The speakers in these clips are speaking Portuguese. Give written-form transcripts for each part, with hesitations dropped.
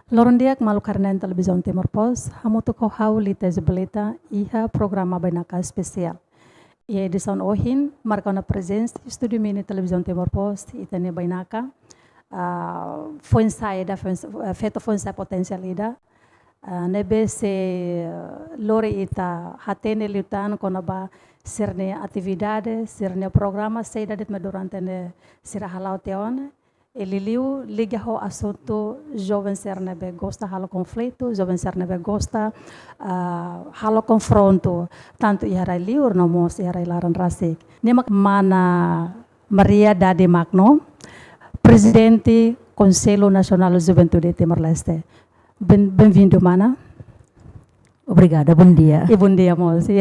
Lorondiak malu karena televisão Timor Post, hamutu ko haulita zebeleta iha programa banaka spesial. E edição ohin marca na presença estúdio mini televisão Timor Post itane banaka. Foi saída feito foi potencial ida. Nebe se lori ita hatene lutan konaba serne atividade, serne programa saída det durante ne sirahalau teone. Eliliu liga ho assunto jovem sernebe gosta halo conflito, jovem sernebe gosta halo confronto, tanto iarai liur nomos iarai laran rasik. Nemak mana Maria Dade Magno, Presidente Conselho Nacional de Juventude Timor-Leste. Bem-vindo, mana. Obrigada, bom dia. E bom dia, moça.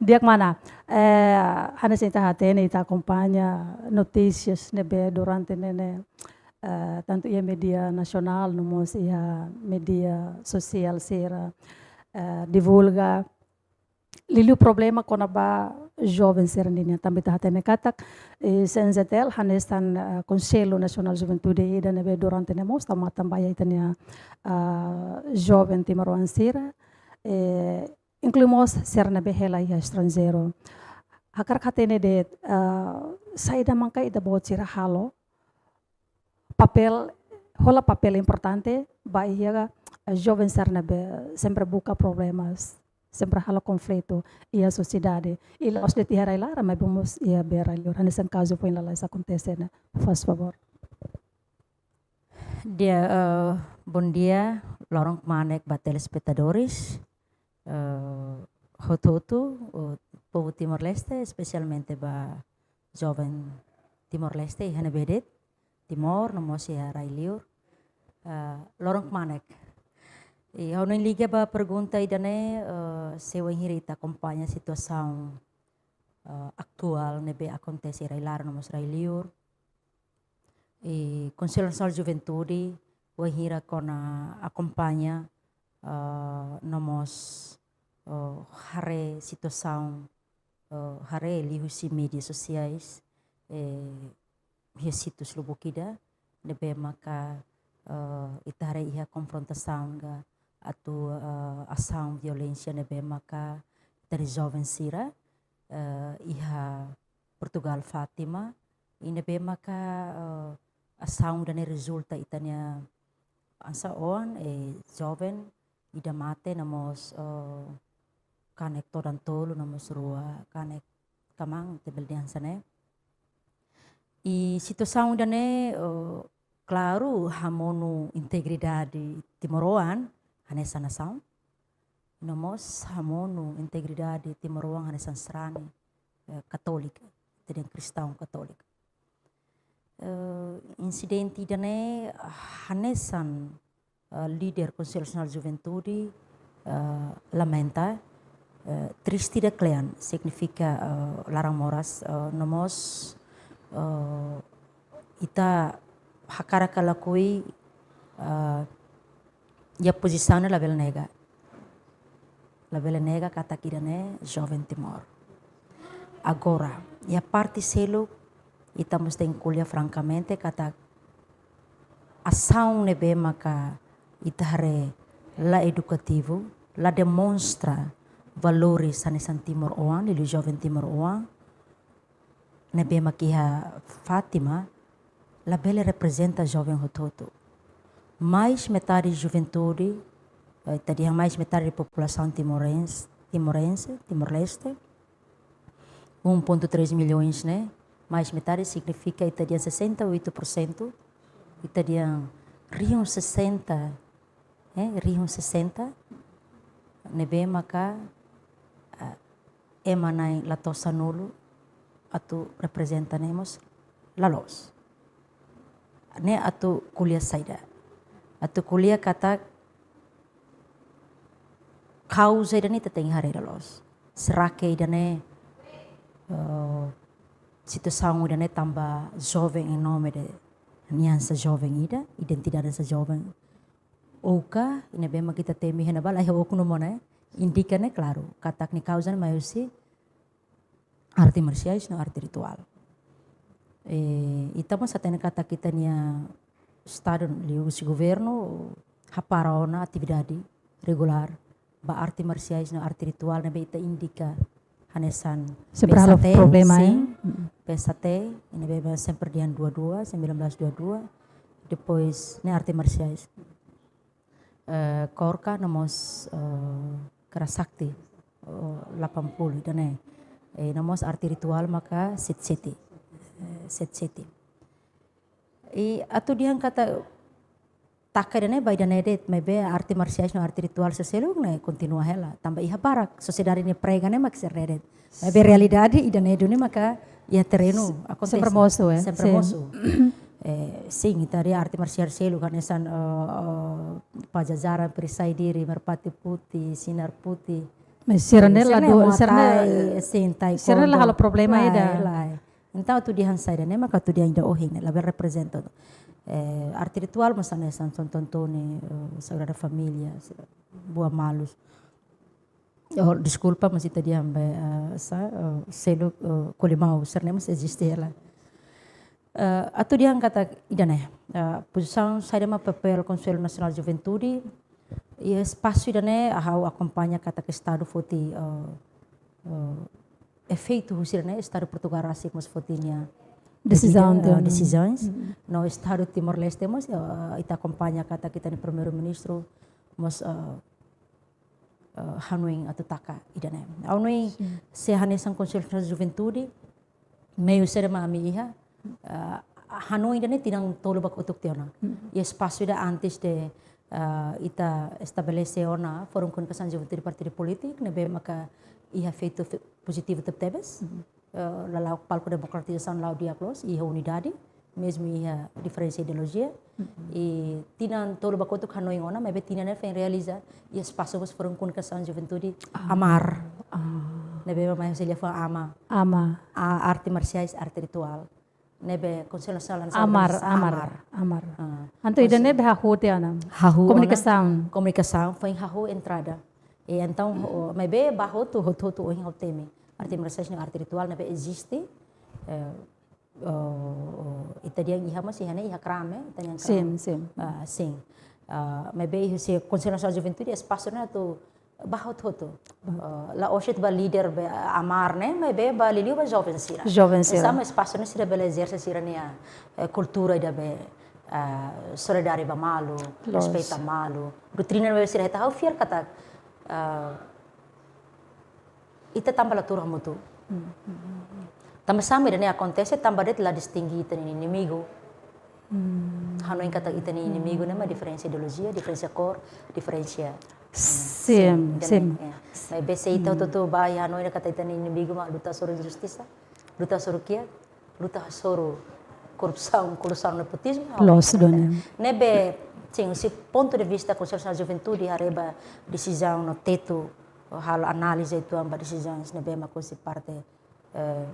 Dia mana? Hana senta hatene ita acompanha notícias nebe durante nene tanto ia media nacional nomos ia media sosial sera divulga liliu problema kona ba jovem serandinha também tá hatene katak senzetel hanestan Conselho Nacional Juventude ida nebe durante nemos tambaya itania jovem timaruan sera incluímos ser na behela ia estrangeiro. Hakar katene de saída manca ida bot sira halo. Papel, hola papel importante, bahia jovem ser na be sempre buka problemas, sempre halo conflito ia sociedade. E os de tihara lara, mas vamos ia bera lior. Nesse caso foi lá isso acontece, né? Faz favor. Dia, bom dia, lorong manek ba telespectadores. Hototo, o povo Timor-Leste, especialmente ba jovem Timor-Leste, hana bedet, Timor, nomosi railiur, lorong manek. E ao não liga ba pergunta idane se o hirita acompanha a situação atual nebe acontece railar nomos railiur. E Conselho Nacional de Juventude, o hira kona acompanha nomos hare situação hare lihu si mídias sociais situs lubukida nebe maka ita hare iha konfrontação ga atau ação violência nebe maka dari jovem sira iha Portugal Fatima nebe maka ação dane resulta itanya ansa on jovem ida mate namos kanek todan tolu namos rua kanek kamang tebeldian sana e situação dane claro hamonu integridade timoroan hanesa nação namos hamonu integridade timoroan hanesa serani katolika jadi kristão katolika incidente dane hanesan líder Conselho Nacional de Juventude lamenta triste declian significa larang moras nomos ita hakara kalakui ya posição la bela nega kata kirane jovem Timor agora e a parte selo ita mesti kuliah francamente kata ação nebe maka itahare la educativo, la demonstra valores sanesan Timor Oan, lili jovem Timor Oan, nebe makiha Fatima, la bela representa jovem hototo. Mais metade de juventude, tadi mais metade da população Timor-Leste, 1,3 milhões, né? Mais metade significa itadian 68%, itadian Rion 60, Rion 60, nebe maka emanai latosa nulu atu representanemos lalos. Ne atu kuliah saida, atu kuliah kata causa idane teteng hari lalos. Serake idane situação idane tambah jovem em nome de niansa jovem ida, identidade dessa jovem. Oka, ine bema kita temi hena bala oku no mona, indica né claro, katak ni causa maiusi arti marciais no arti ritual. Itamos atene kata kita nia Estado e o governo para uma atividade regular ba arti marciais na arte ritual na beita indica hanesan Seberapa problema ya? sim pesate ini beba sempre dia 1922 depois na arte marciais korka namos kerasakti 80 dan namos arte ritual maka set atau dia kata taka dane by dane det mebe arte marciais no arte ritual seselu ne continua hela tambah iha barak sociedade ne pregane mak serredet mebe realidade idane dune maka ia terreno acontece sempre moço sempre moço sim itari arte marcial selu kan esan pajajara perisai diri merpati putih sinar putih mas siranela do siranela halo problema ida então tu dia hansai dane maka tu dia ainda ohing la representa arte ritual masana san tontone sagrada família buah malus desculpa mas ita dia selo colimau sernemas existe ela atau dia kata idane posição saya ma papel Conselho Nacional de Juventude e espaço idane how acompanha kata que estado foti efeito husirne estado Portugal rasik mas fotinya decisões no estado Timor-Leste mas ita acompanha kata kita ni primeiro-ministro mas hanuing atau taka idane hanuing se hanesan Conselho Nacional de Juventude meio ser mami iha hanuing idane tinang tolo bak utuk tiona e espaço ida antes de ita estabelece ona forum konversasi juventude partido politik nebe maka iha feito positivo tebes lalau palco demokratização lau diaglos iha unidade mesmo iha diferença ideologia e tinan tolo bakotuk hanoi ona mebe tinan fe realiza e espaço vos forum konversasi juventude amar nebe mai selia fa ama a arte marciais arte ritual nebe Conselho Nacional amar anto ida nebe hahu ana comunicação foi hahu entrada e então mebe bahotu hotu ohin teme arte marciais no arte ritual nebe existe itadiang iha masih hane iha krame itadiang krame sim mebe se Conselho Nacional de Juventude espaço na tu bahot hotu la oshit ba leader be amar ne mebe ba liliu ba jovem sira sama espaço ne sira bele exerce sira nia cultura da be solidariedade ba malu respeita malu doutrina be sira heta fier kata ita tambah la turah mutu tambah sama dan acontece tambah det la distingui ita ni inimigo hanoin kata ita ni inimigo nema diferença ideologia diferença cor diferença sim bese ita tu ba ya hanoin kata ita ni inimigo ma luta soro justiça luta soro kia luta soro corrupção nepotismo nebe sim se ponto de vista Conselho Nacional de Juventude areba decisão no teto hal análise itu amba decisões nebe ma cosi parte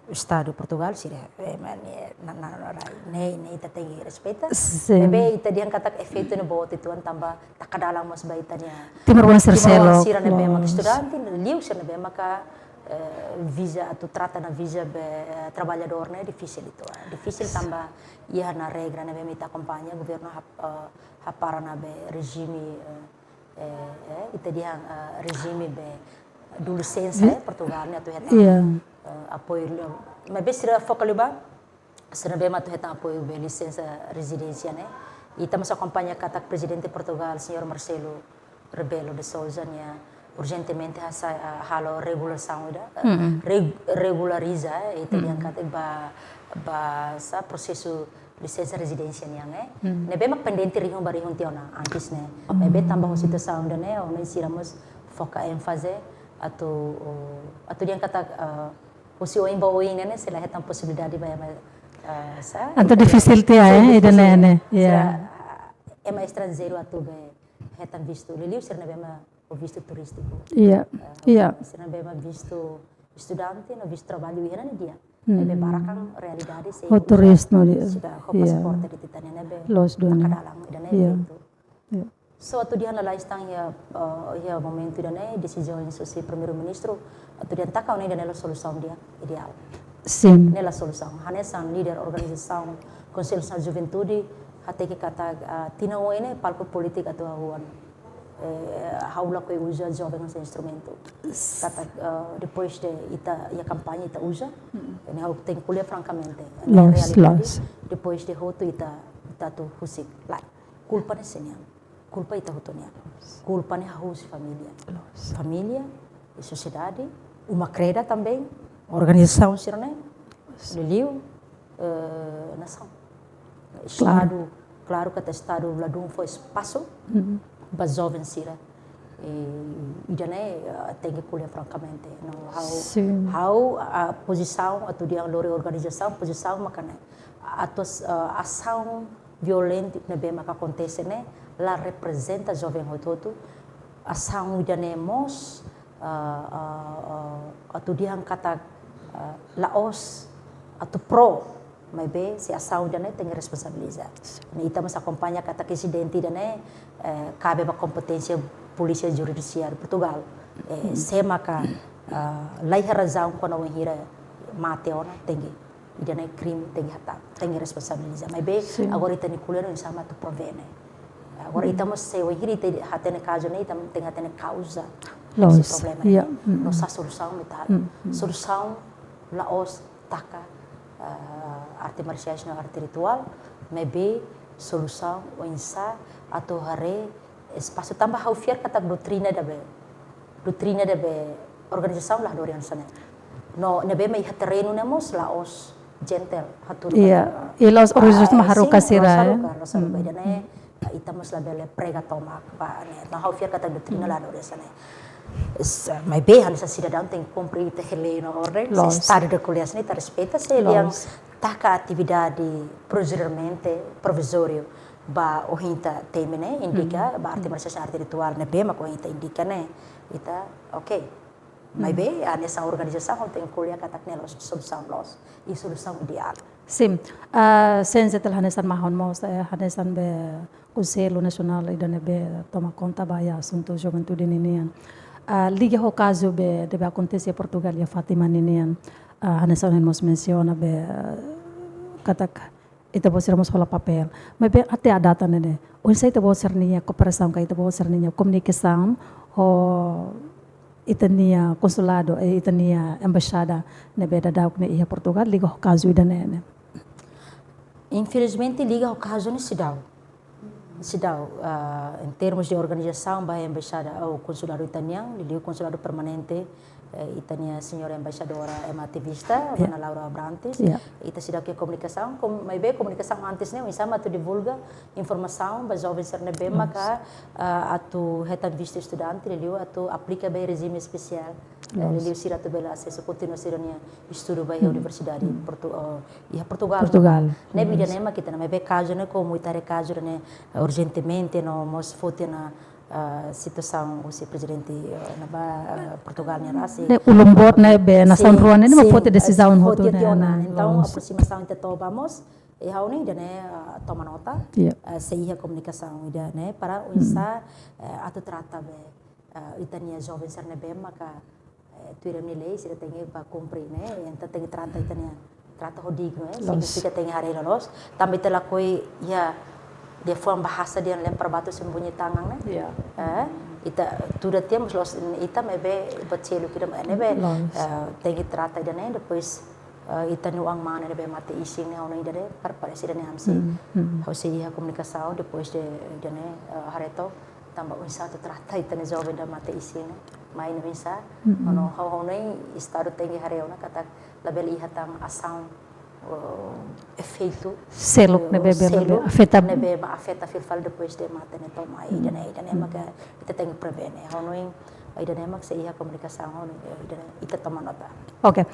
Estado Portugal sira ne ita tengi respeita nebe ita diang kata efeito no bot itu tambah takadalang mas baitanya Timor Sercelo sira nebe ma estudante liu sira nebe maka visa atau trata na visa be trabalhador né difícil itu difícil tambah ia na regra nebe mita acompanha governo para na be regime ita diang regime be do licença Portugal né tu heta apoio mas bem sira focaliba sira bem matu heta apoio be licença residência né e estamos acompanha kata presidente de Portugal senhor Marcelo Rebelo de Sousa né urgentemente halo regulação regulariza itu yang kata ba sa prosesso licença residência né nebe mak pendente rihon barihon tiona antes né nebe tambah situação né onde siramos foca ênfase atau dia kata posisi oin bawa ini sila hetan possibilidade ba sa anto difícil idane ya ema estrangeiro atau be hetan visto liliu sirna bema o visto turístico sirna bema visto estudante no visto trabalho ira dia nebe barakan realidade se o turismo sudah pasaporte di titanya nebe los dona kadalang idane itu so atau dia na laistang ya momento idane decisões se primeiro-ministro atau dia takau ne idane la solução dia ideal sim nela solução hanesan líder organização Conselho Nacional de Juventude hateke kata tinau ini palco politik atau ahuan haula ko usa jovem esse instrumento kata depois de ita a campanha ita usa ini hau tem kuliah francamente Los. depois de hotu ita tu husik lá culpa ne senia culpa ita hotonia culpa ne haus família e sociedade uma creda também organização sirne liliu nação estado claro que até estado ladum foi espaço para jovem sira e dané tem que colher francamente no how a posição a tudo a organização posição macana a ação violenta na bem que acontece né lá representa jovem rototo ação dané mos a tudo yang kata laos atau pro mas bem se ação dané tem responsabilidade kita mas acompanha kata presidente dané cabe a competência polícia judiciária Portugal se maka lai razão quando o hira mate ona tem e dané crime tem hata tem responsabilidade mas bem agora kita nicolher não sama tu provene agora estamos se o hira tem hata ne caso né tem hata ne causa esse problema nossa solução metal solução laos taka arte marciais na arte ritual maybe solução o insa atau hare espaço tambah haufiar kata doutrina da organização lá do orian sana no nebe mai terreno nemos laos gentle hatur e los organizações maharu kasira dane itamos la bele prega tomak pa na haufiar kata doutrina lá do orian sana mas bem a cidadão tem que cumprir o terreno ordem estado de colher se não respeita se ele taca atividade provisório ba o hinta temene indica ba arte marcial arte ritual ne bem ko hinta indica né ita ok mas bem a nessa organização tem que colher katak nelos solução los e solução ideal sim sensetel hanesan mahon mos hanesan be Conselho Nacional idane be toma conta ba ya assunto juventude ninian liga o caso deve acontecer em Portugal e a Fátima Ninian hanesan nos menciona be katak ita bosiramos rola papel mas bem até a data né o sei ita bosir nia cooperação ka ita bosir nia comunicação o ita nia consulado ita nia embaixada ne be da dauk ne ia Portugal liga o caso idane infelizmente liga o caso ne Sidau, em termos de organização, a embaixada, o consulado italiano, o consulado permanente, italiana senhora embaixadora é uma ativista, Ana Laura Abrantes, e Sidau que é comunicação, mas bem comunicação antes né, insama tu divulga informação, para jovens ser bem, mas a tu retan vista estudante, a tu aplica bem regime especial, ele sira tu bela acesso continua sirania estudo bem a universidade Portugal. Né vida né, mas kita na bem caso né, como itare caso né, urgentemente no mos fote na situação o presidente na Portugal né rasi o lombor né be na São Juan né uma foto decisão hoto né então a aproximação entre tomamos e hauni né toma nota se a comunicação ida né para o insa atu trata be itania jovem ser né be maka tuiram ni lei sira tem para cumprir né então tem trata itania trata hodigno né significa tem hari lolos também telah koi ya de forma bahasa dia lempar batu sembunyi tangan né ita tudo temos los ita mebe bacelo que nebe tem que tratar de né depois ita no ang mana nebe mate ising né ono ida para parecer né hamsi hausi a comunicação depois de né hareto tambah unsa tu trata ita ne jovem da mate ising main unsa ono hau nei estado tem que hareona kata label ihatang asang efeito selo nebe afeta filfal depois de mata ne toma ida ne maga ita tem que prevenir honoin ida ne mag sa iya comunicação ita toma nota ok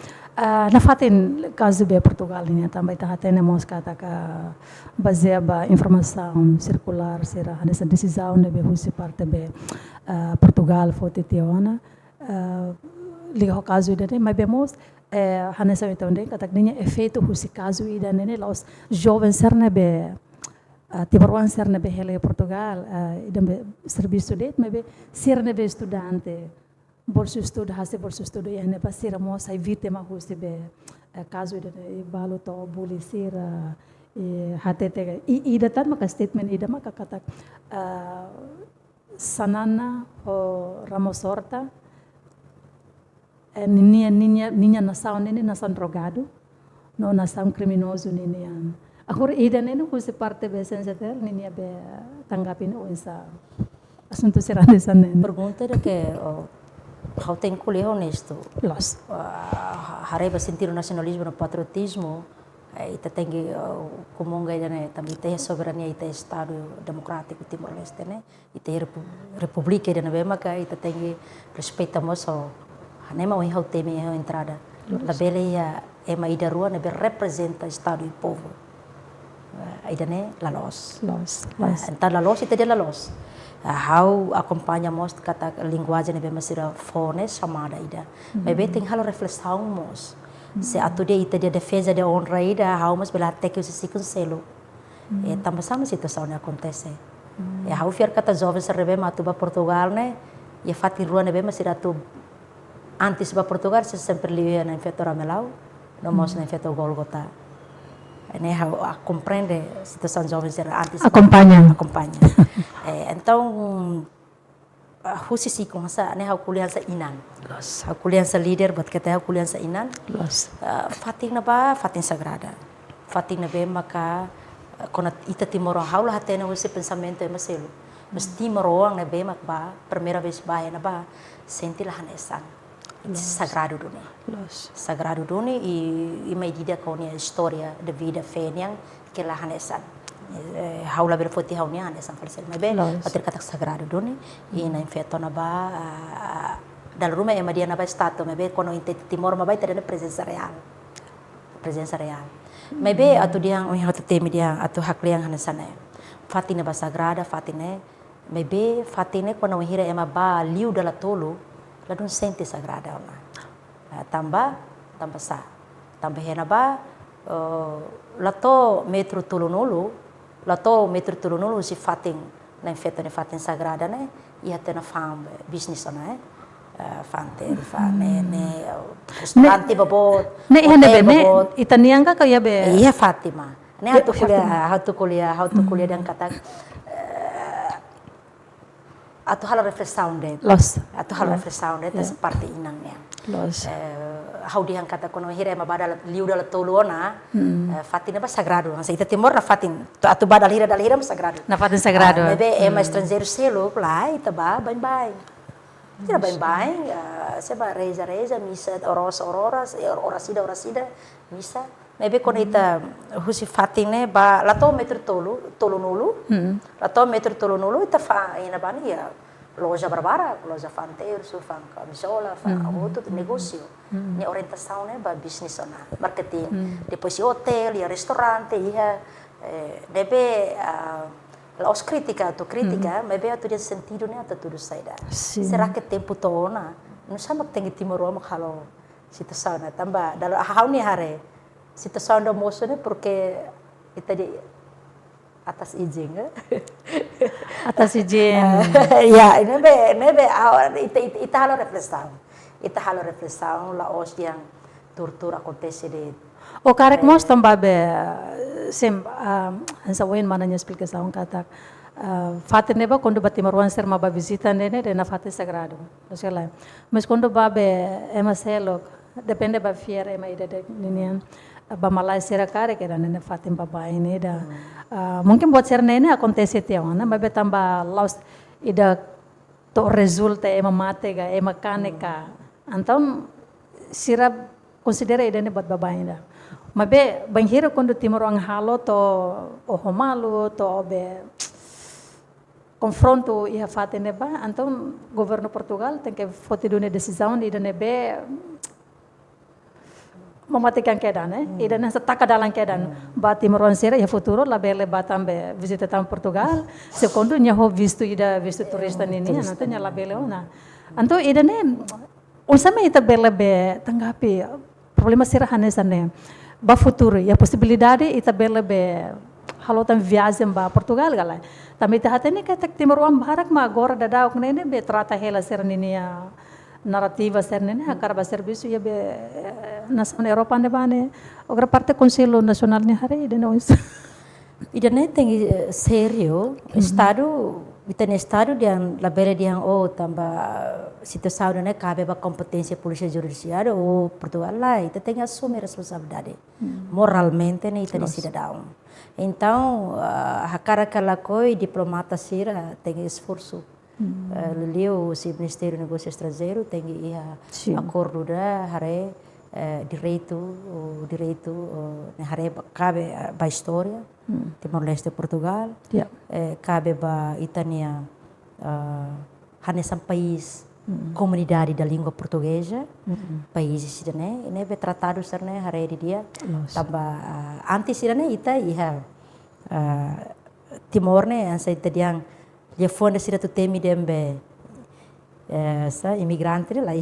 na fatin caso be Portugal ne também ta hatene mos kata ka baseia ba informação circular será nessa decisão nebe husi parte be Portugal fote teona liga o caso ida ne mas bemos hanesa então de katak ninya efeito husi caso ida ne los jovens serne be tibaruan serne be hele Portugal ida be serviço de mas serne be estudante bolso estudo bolso estudo e ne pasira mo sai vítima husi be caso ida ne balo to bulisira HTT ida tan maka statement ida maka kata sanana o Ramos Horta ninha nação nene nação drogado no nação criminoso nene agora ida nene kusi parte besense ter ninha be tanggapin o essa assunto será dessa nene Pergunta de que how tem que ler honesto. Los. Hareba sentir o nacionalismo no patriotismo ita tem que comunga né também tem soberania ita Estado Democrático Timor-Leste né ita república ida na maka ita tem que respeita moço nem mau how tem a entrada la bele ya ema ida rua ne representa Estado e povo ida né la los então la los ita dia la los how acompanhamos kata linguagem ne bema sira fone chamada ida mas tem halo reflexão mos se atu dia ita dia defesa de honra ida how mas bela tek se sikun selo tambah sama situação ne acontece how fiar kata jovem se rebe matu ba Portugal ne ya fati rua ne bema sira tu antes ba Portugal se sempre livia na infetora melau no mos na infetor Golgota né how compreende situação jovem se antes acompanha então husi si kung sa ne how kuliah sa inan how kuliah sa leader bat kata how kuliah sa inan fating na ba fating sagrada fating na be maka kona ita timoro how la hatena husi pensamento e maselo mas timoro ang na be mak ba primeira vez ba na ba senti la hanesan sagrado duni sagrado duni e medida com a história da vida fênia que la hanesan how la berfoti how ni hanesan falsel mas be ater kata sagrado duni e na infeto na ba dal rumah e madia na ba stato mas be kono inte timor ma ba ita presença real mas be atu dia o hatu temi dia atu hakliang hanesan fatina ba sagrada fatine mas be fatine kono hira ema ba liu dala tolo la dun sente sagrada ona tambah sa tambah hena ba lato metro tulunulu si fating na infeto ne fating sagrada ne ia tena fam business ona fante ne restaurante babot ne hena be ne itanianga kaya be iya Fatima ne hatu kuliah dan kata atau hal reflexão de seperti inangnya how dia kata kono hira ma badal liu dal toluona fatina ba sagrado sa ita timor na fatin atu badal hira sagrado na fatin sagrado bebe estrangeiro selo lá ita ba bye tira bye seba reza misa orasida misa maybe kono ita husi fatine ba lato metro tolunulu ita fa ina bani ya loja barbara loja fanteiro fan camisola fan outro negócio ne orientação né ba business ona marketing depois hotel e restaurante ia debe os crítica maybe atu dia sentido né atu tudo saída será que tempo tona não sama tem timor mak halo situação na tambah dalam hau ni hare situação do moço né porque ita di atas izin ya nebe ita halo reflexão la os yang tortura acontece de o karek mos tambabe sem ansa wen mananya explicação kata fate neba quando batimor wan ser ma ba visita nene de na fate sagrado sei mas quando babe ema selo depende ba fiera ema ida de ninian ba malai sera kare que era nene fatim baba ini da mungkin buat ser nene acontece teu na babe tamba laus ida to resulta ema mate ga ema kaneka então sira considera ida ne buat baba ida mabe banhira quando timor ang halo to o homalo to be confronto ia fate neba então governo Portugal tem que fote dune decisão ida nebe mematikan keadaan ida nasa taka dalam keadaan bati meronser ya futuro la bele batambe visita tam Portugal secondo nya ho visto turista nini nanti nya la bele ona anto ida ne usama ita bele be tanggapi problema sira hanesane ba futuro ya possibilidade ita bele be halo tam viagem ba Portugal gala também ita hatene ka tak timor am barak ma agora dada ok nene be trata hela ser nini ya narrativa ser nene akarba serviço ia be nação Europa ne bane outra parte Conselho Nacional ne hare de nós idane tem sério, estado, itane estado diang labele diang tambah situação né cabe ba competência polícia judiciária ou Portugal lá, ita tem assumir responsabilidade moralmente né ita de cidadão. Então, a cara aquela coisa diplomata sira tem esforço. Leleu o Ministério do Negócio Estrangeiro tem acordo da hare direito hare cabe ba história Timor-Leste Portugal cabe ba itania hanesan país comunidade da língua portuguesa países sidane ini be tratado sarne hare di dia tambah antes sidane ita iha Timor ne ansa ita diang dia fonda sida tu temi dembe sa imigrante lá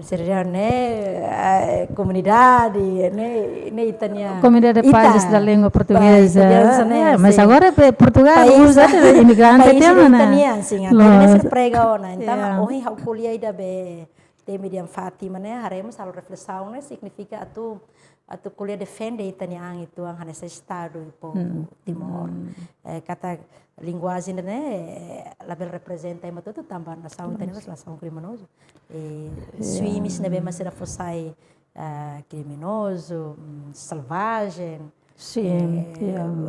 seria né comunidade né itania Comunidade de países da língua portuguesa. Mas agora Portugal usa imigrante tema né. Sim, até se prega ona. Então, hoje a kuliah ida be temi diam Fatima né, haremos a reflexão né, significa atu kuliah defende itania ang itu ang hanesa estado po Timor. Kata linguagem né, label representa ima tudo tambah nação itania mas nação criminoso. Swimis né, mas será fossai criminoso, selvagem. Sim.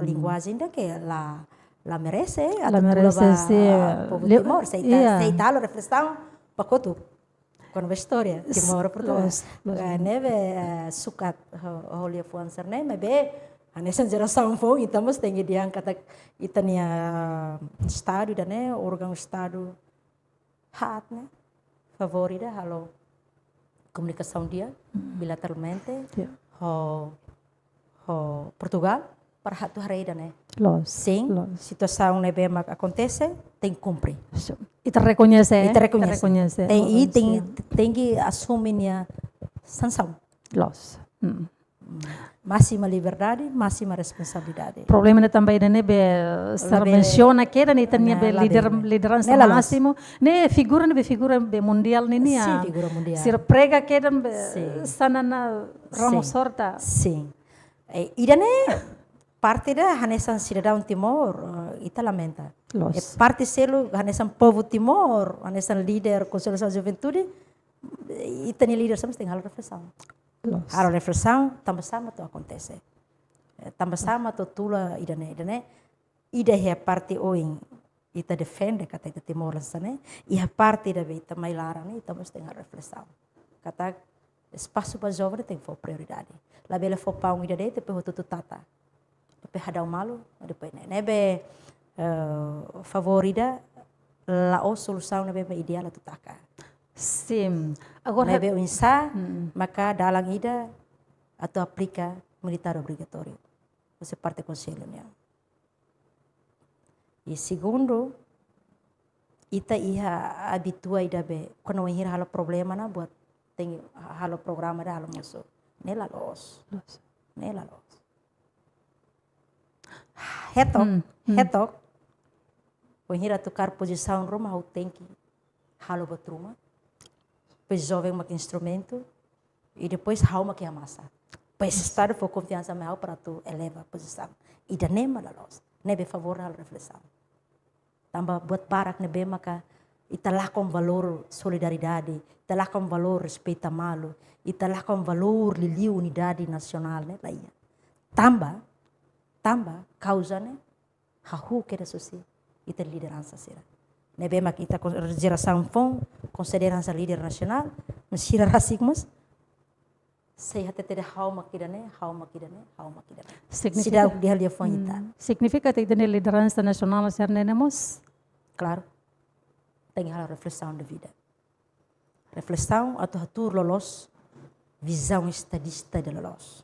Linguagem da que la merece, la merece sim. Povo Timor, seita a reflexão pacotu. Quando a história Timor Portugal, neve sukat holia fuancer né, mas be nessa geração foi então mas tem dia kata itania estado da né, órgão estado hat né, favorita halo comunicação dia bilateralmente Portugal para hatu hari da né. Sim, situação né bem acontece tem que cumprir. Ita reconhece. Tem que assumir a sanção. Máxima liberdade, máxima responsabilidade. O problema é também né be menciona que né tanya be liderança máximo né figura be mundial né sim, figura mundial. Sir prega que sana na Ramos Horta. Sim. Ida né parte da hanesan cidadão Timor ita lamenta. Parte selo hanesan povo Timor, hanesan líder Consolação Juventude, ita ni líder sama tem hal reflexão. Hal reflexão tambah sama tu acontece. Tambah sama tu tula ida né. Ida é parte oing ita defende kata ita Timor sana, ia parte da ita mai larang ita mesti tem hal reflexão. Kata espaço para jovem tem for prioridade. La bela for pau ida dete pe hotu tata. Pe hadau malu depois nebe favorita la solução nebe ideal tu taka. Sim. Agora nebe insa maka dalang ida atau aplica militar obrigatório. Você parte conselho-nya. E segundo ita iha habitua ida be quando hira halo problema na buat tem halo programa da halo musuh. Nela los. Hetok. Penhira tukar posição rumah tem que halo batruma. Pois jovem mak instrumento e depois hau mak massa. Pois estar for confiança meu para tu eleva a posição. E da nema la los. Nebe favor hal reflexão. Tambah buat barak nebe maka italakon valor solidariedade, italakon valor respeito malu, italakon valor lili unidade nacional né laia. Tambah causa né hahu que da sociedade ita liderança será. Nebe mak ita geração fon considerança líder nacional, mesira rasigmas. Saya tete hau makidane. Significa dia fon ita. Significa que ita liderança nacional ser nenemos? Claro. Tem a reflexão da vida. Reflexão atau atur lolos visão estadista de lolos.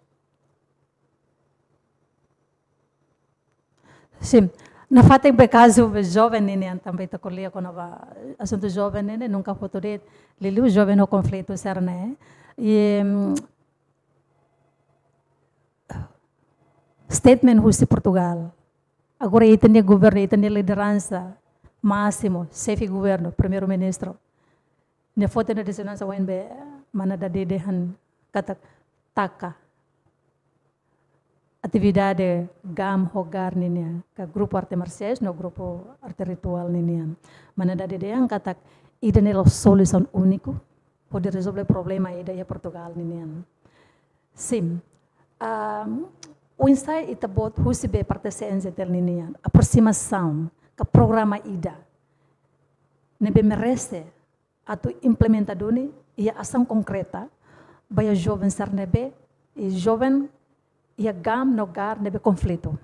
Sim. Na fatem be caso jovem nene também ta colia com a assunto jovem nene nunca poder lilu jovem no conflito ser né. E statement husi Portugal. Agora itania governo, itania liderança máximo, chefe governo, primeiro-ministro. Ne foto na dissonância WNB mana da dedehan kata taka. atividade GAM Hogar ninia, ka grupo arte marciais no grupo arte ritual ninia. Mana da yang kata ida nela solução único pode resolver problema ida ya Portugal ninia. Sim. O ensaio ita bot husibe pertencência tel ninia, aproximação ka programa ida. Nebe merece atau implementadoni ia ação concreta baya jovem ser nebe e jovem ia gam no gar nebe conflito.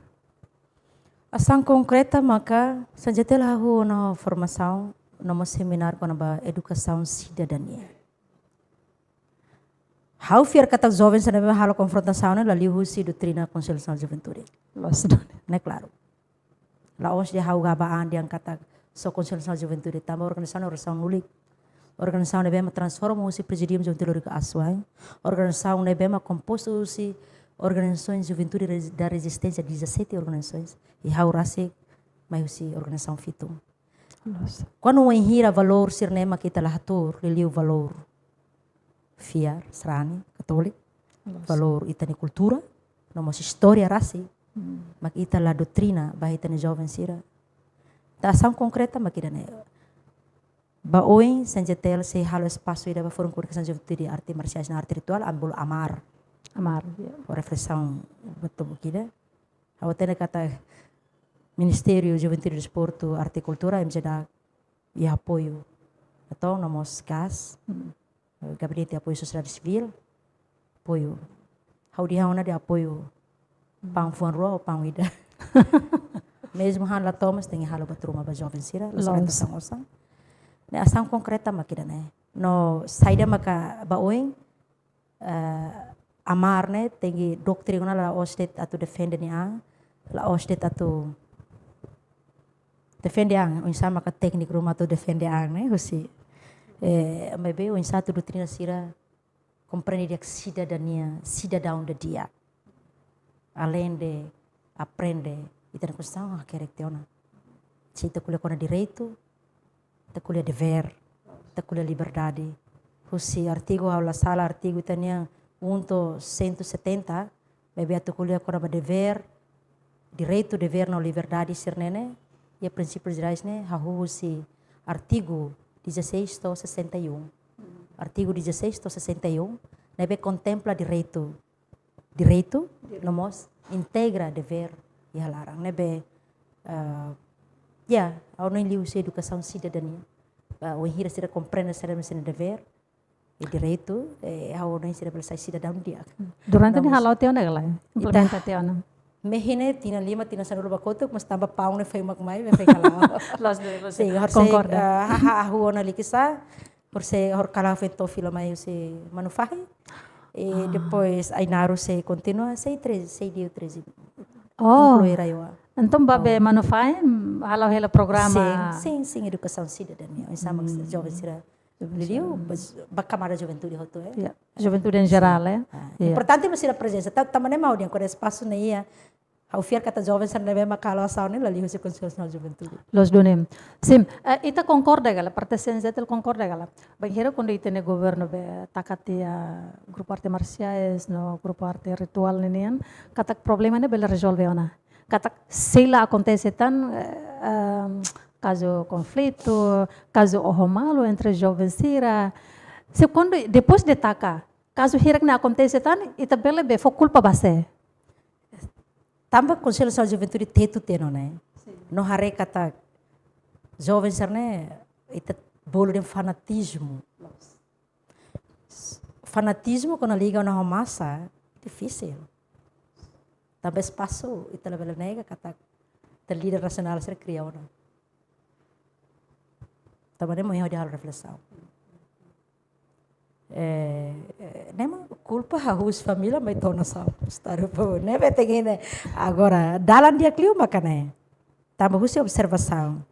Ação concreta maka sanjata lahu na formação no seminar com a educação cidadania. How fiar kata jovem sa nebe halo confrontação na liu si doutrina Conselho Nacional de Juventude. Né claro. Laos dia hau gabaan dia kata so Conselho Nacional de Juventude tambah organização nulik. Organização nebe ma transforma o presidium juventude ke aswai. Organização nebe ma composto si organizações de juventude da resistência 17 organizações e hau rase mai si organização fitum. Quando o enhira valor sirnema kita lahatur liliu valor fiar serani katolik valor itani kultura nomos história rasi mak ita la doutrina bahitani jovem sira ta ação concreta makidane baoi sanjetel se halo espaço ida forum comunicação juventude arte marciais na arte ritual ambul amar reflexão betul kida awatene kata Ministério Juventude Desporto Arte e Cultura MJDA e apoio então nomos CAS Gabinete de Apoio Sociedade Civil apoio haudihauna de apoio pang fuan rua ou pang ida mesmo han la Thomas tem halo batruma ba jovem sira la orientação osang ne ação concreta makidane no saida maka baoing amar ne tengi doktrina la ostet atau defende ni ang la ostet atau defende ang unsa maka teknik rumah atau defende ang ne husi maybe unsa tu doutrina sira compreende a cidadão de dia além de aprende e ter questão que recteona se te kuliah kona direito te kuliah dever te kuliah liberdade husi artigo aula sala artigo tania 170 maybe tu kuliah kona ba dever direito dever na liberdade sirnene e princípios gerais ne hahusi artigo 1661 artigo 1661 nebe contempla direito nomos integra dever e halarang nebe ao não liu se educação cidadania o hira sira compreende sira mesin dever e direito ao não sira belai cidadão dia durante ni halau teona gala implementa teona mehine tina 5 tina sanulu bakoto mas tambah paung ne fai makmai fai kalau los sim concorda hahu ona likisa por se hor kala fento filo mai se manufahi e depois ainaru se continua sei 13 incluir ayo então babe manufai halau hela programa sim educação cidadania sama jovem sira Liu, bacamara juventude hoto juventude em geral importante mas sira presença tamane mau dia kore espaço neia ao fiar kata jovem sa nebe makalo asaw ni laliho si Conselho Nacional de Juventude. Los donem. Sim, ita concorda gala, pertenencia tel concorda gala. Banheiro quando itene governo be takatia grupo arte marciais no grupo arte ritual nenian, katak problema ne bela resolve ona. Katak sila acontece tan caso conflito, caso ohomalo entre jovens sira. Se quando depois de taka, caso hirak na acontece tan, ita bela be fo culpa base. Tambah Conselho Nacional de Juventude tetu teno né. No hare kata jovem sarne ita bolo de fanatismo. Fanatismo quando liga na massa difícil. Tambah espaço ita la bela nega kata ter líder nacional ser criou na. Tambah nemo ia hal reflexão. Nema culpa harus família mas tona sal estar po neve tegine agora dalam dia kliu makane tambah husi observação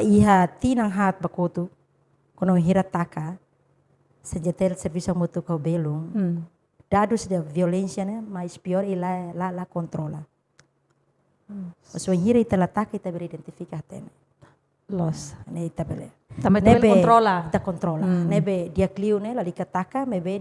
iha tinang hat bakotu kono hirataka sejetel serviço moto kau belum dados de violência né mas pior la controla so hira italataka ita identificar tene los ne itabele também controla nebe dia kliu ne lali kataka mebe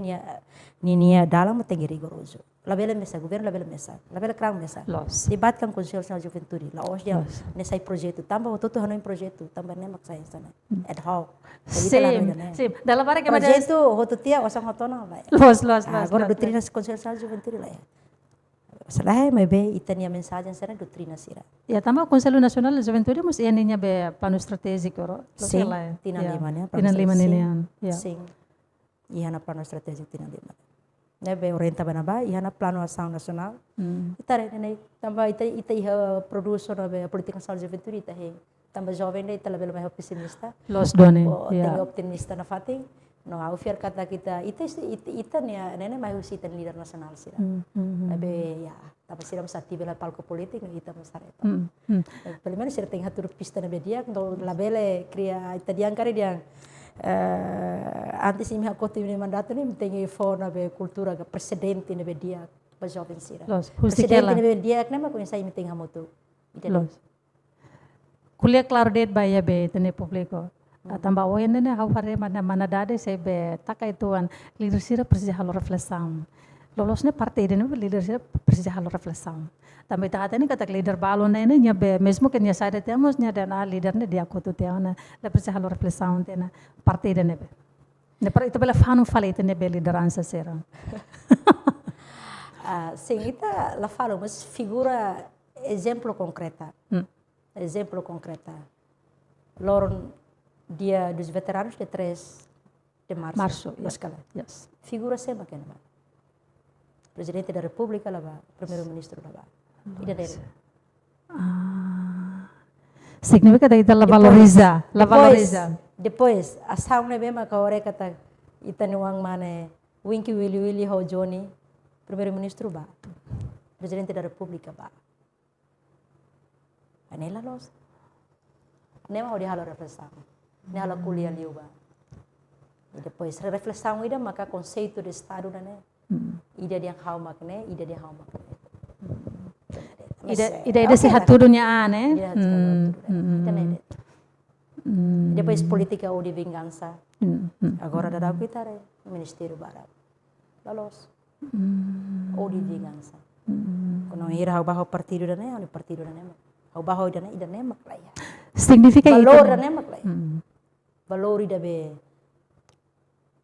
nia dalam tengi rigoroso labela mesa, governo labela mesa, labela crang mesa. Los. Debat kan Conselho Nacional de Juventude, lá hoje dia Los. nesse projeto, também o tudo hanoi projeto, também nem maksai sana. Ad hoc. Sim, sim. Dalam hara que Projeto hotu tia osang otona lá. los. Agora doutrina Conselho Nacional de Juventude lá. Salah mas be itania mensagem sana doutrina sira. Ya, tambah Conselho Nacional de Juventude mus ia ninya be plano stratégico. Sim, tina lima né. Tina lima ninian. Sim. Ia na plano estratégico tina lima. Nebe orienta banaba, ia na plano ação nacional. Itare né, tambah ita produzo na be política nacional de juventude ita he. Tambah jovem né ita lebih mais pessimista. Los done. Tenho optimista na fating. No, au fiar kata kita ita né mais usita líder nasional sira. Nebe ya, tambah sira masati bela palco politik ita masareta. Pelo menos sira tem hatur pista na media, no labele cria ita diangkari diang. Antes ini aku tim mandato ni tengi fona be kultura ga presidente ne be dia ba jovem sira. Presidente ne be dia kenapa aku sai meeting hamotu. Los. Kuliah claro det baya be tene publiko. Tambah oyen ne hau fare mana dade se be taka ituan líder sira precisa halo reflexão. Lolos ne parte de ne líder sira precisa halo reflexão. Também tá até nem kata líder balon ne nya be mesmo que nya saída temos nya dana líder ne dia kotu teana le precisa halo reflexão tena parte de ne be. Ne para itu bela fanu fale tene be liderança sira. Sim, ita la falo mas figura exemplo concreta. Exemplo concreta. Loron dia dos veteranos de 3 de março. Yes. Figura sempre que não. Presidente da República lá, primeiro-ministro lá. Significa que ita la valoriza, Depois, ação ne bema ka ore kata ita nuang mane Winky Willy ho Johnny, primeiro-ministro ba. Presidente da República ba. Anela los. Nema ho dia halo reflexão. Ne halo kuliah liu ba. E depois reflexão ida maka conceito de estado né. Ida dia hau makne, ida dia hau makne. Ida sehat tudunya ane. Depois política ou de vingança. Agora da kita re Ministério Barat. Lalos. Ou de vingança. Quando ir hau baho partido da né, o partido da né. Hau baho da né, ida né maklaya. Significa valor da né maklaya. Valor ida be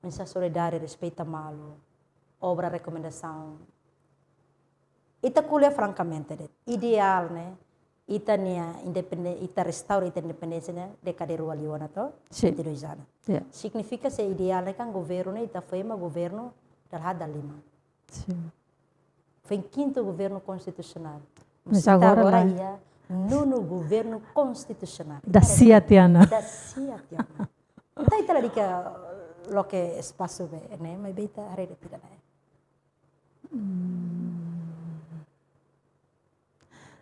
mensa solidária, respeita malo, obra recomendação. Ita kuliah francamente, ideal né? Ita nia independente, ita restaura ita independência né? Década de Rualiona to, 22 anos. Significa se ideal né kan governo né? Ita foi uma governo da lima. Foi quinto governo constitucional. Mas agora ia nono governo constitucional. Da Siatiana. Ita ita lagi ke lo que espaço be né? Mas bem ita hari de né?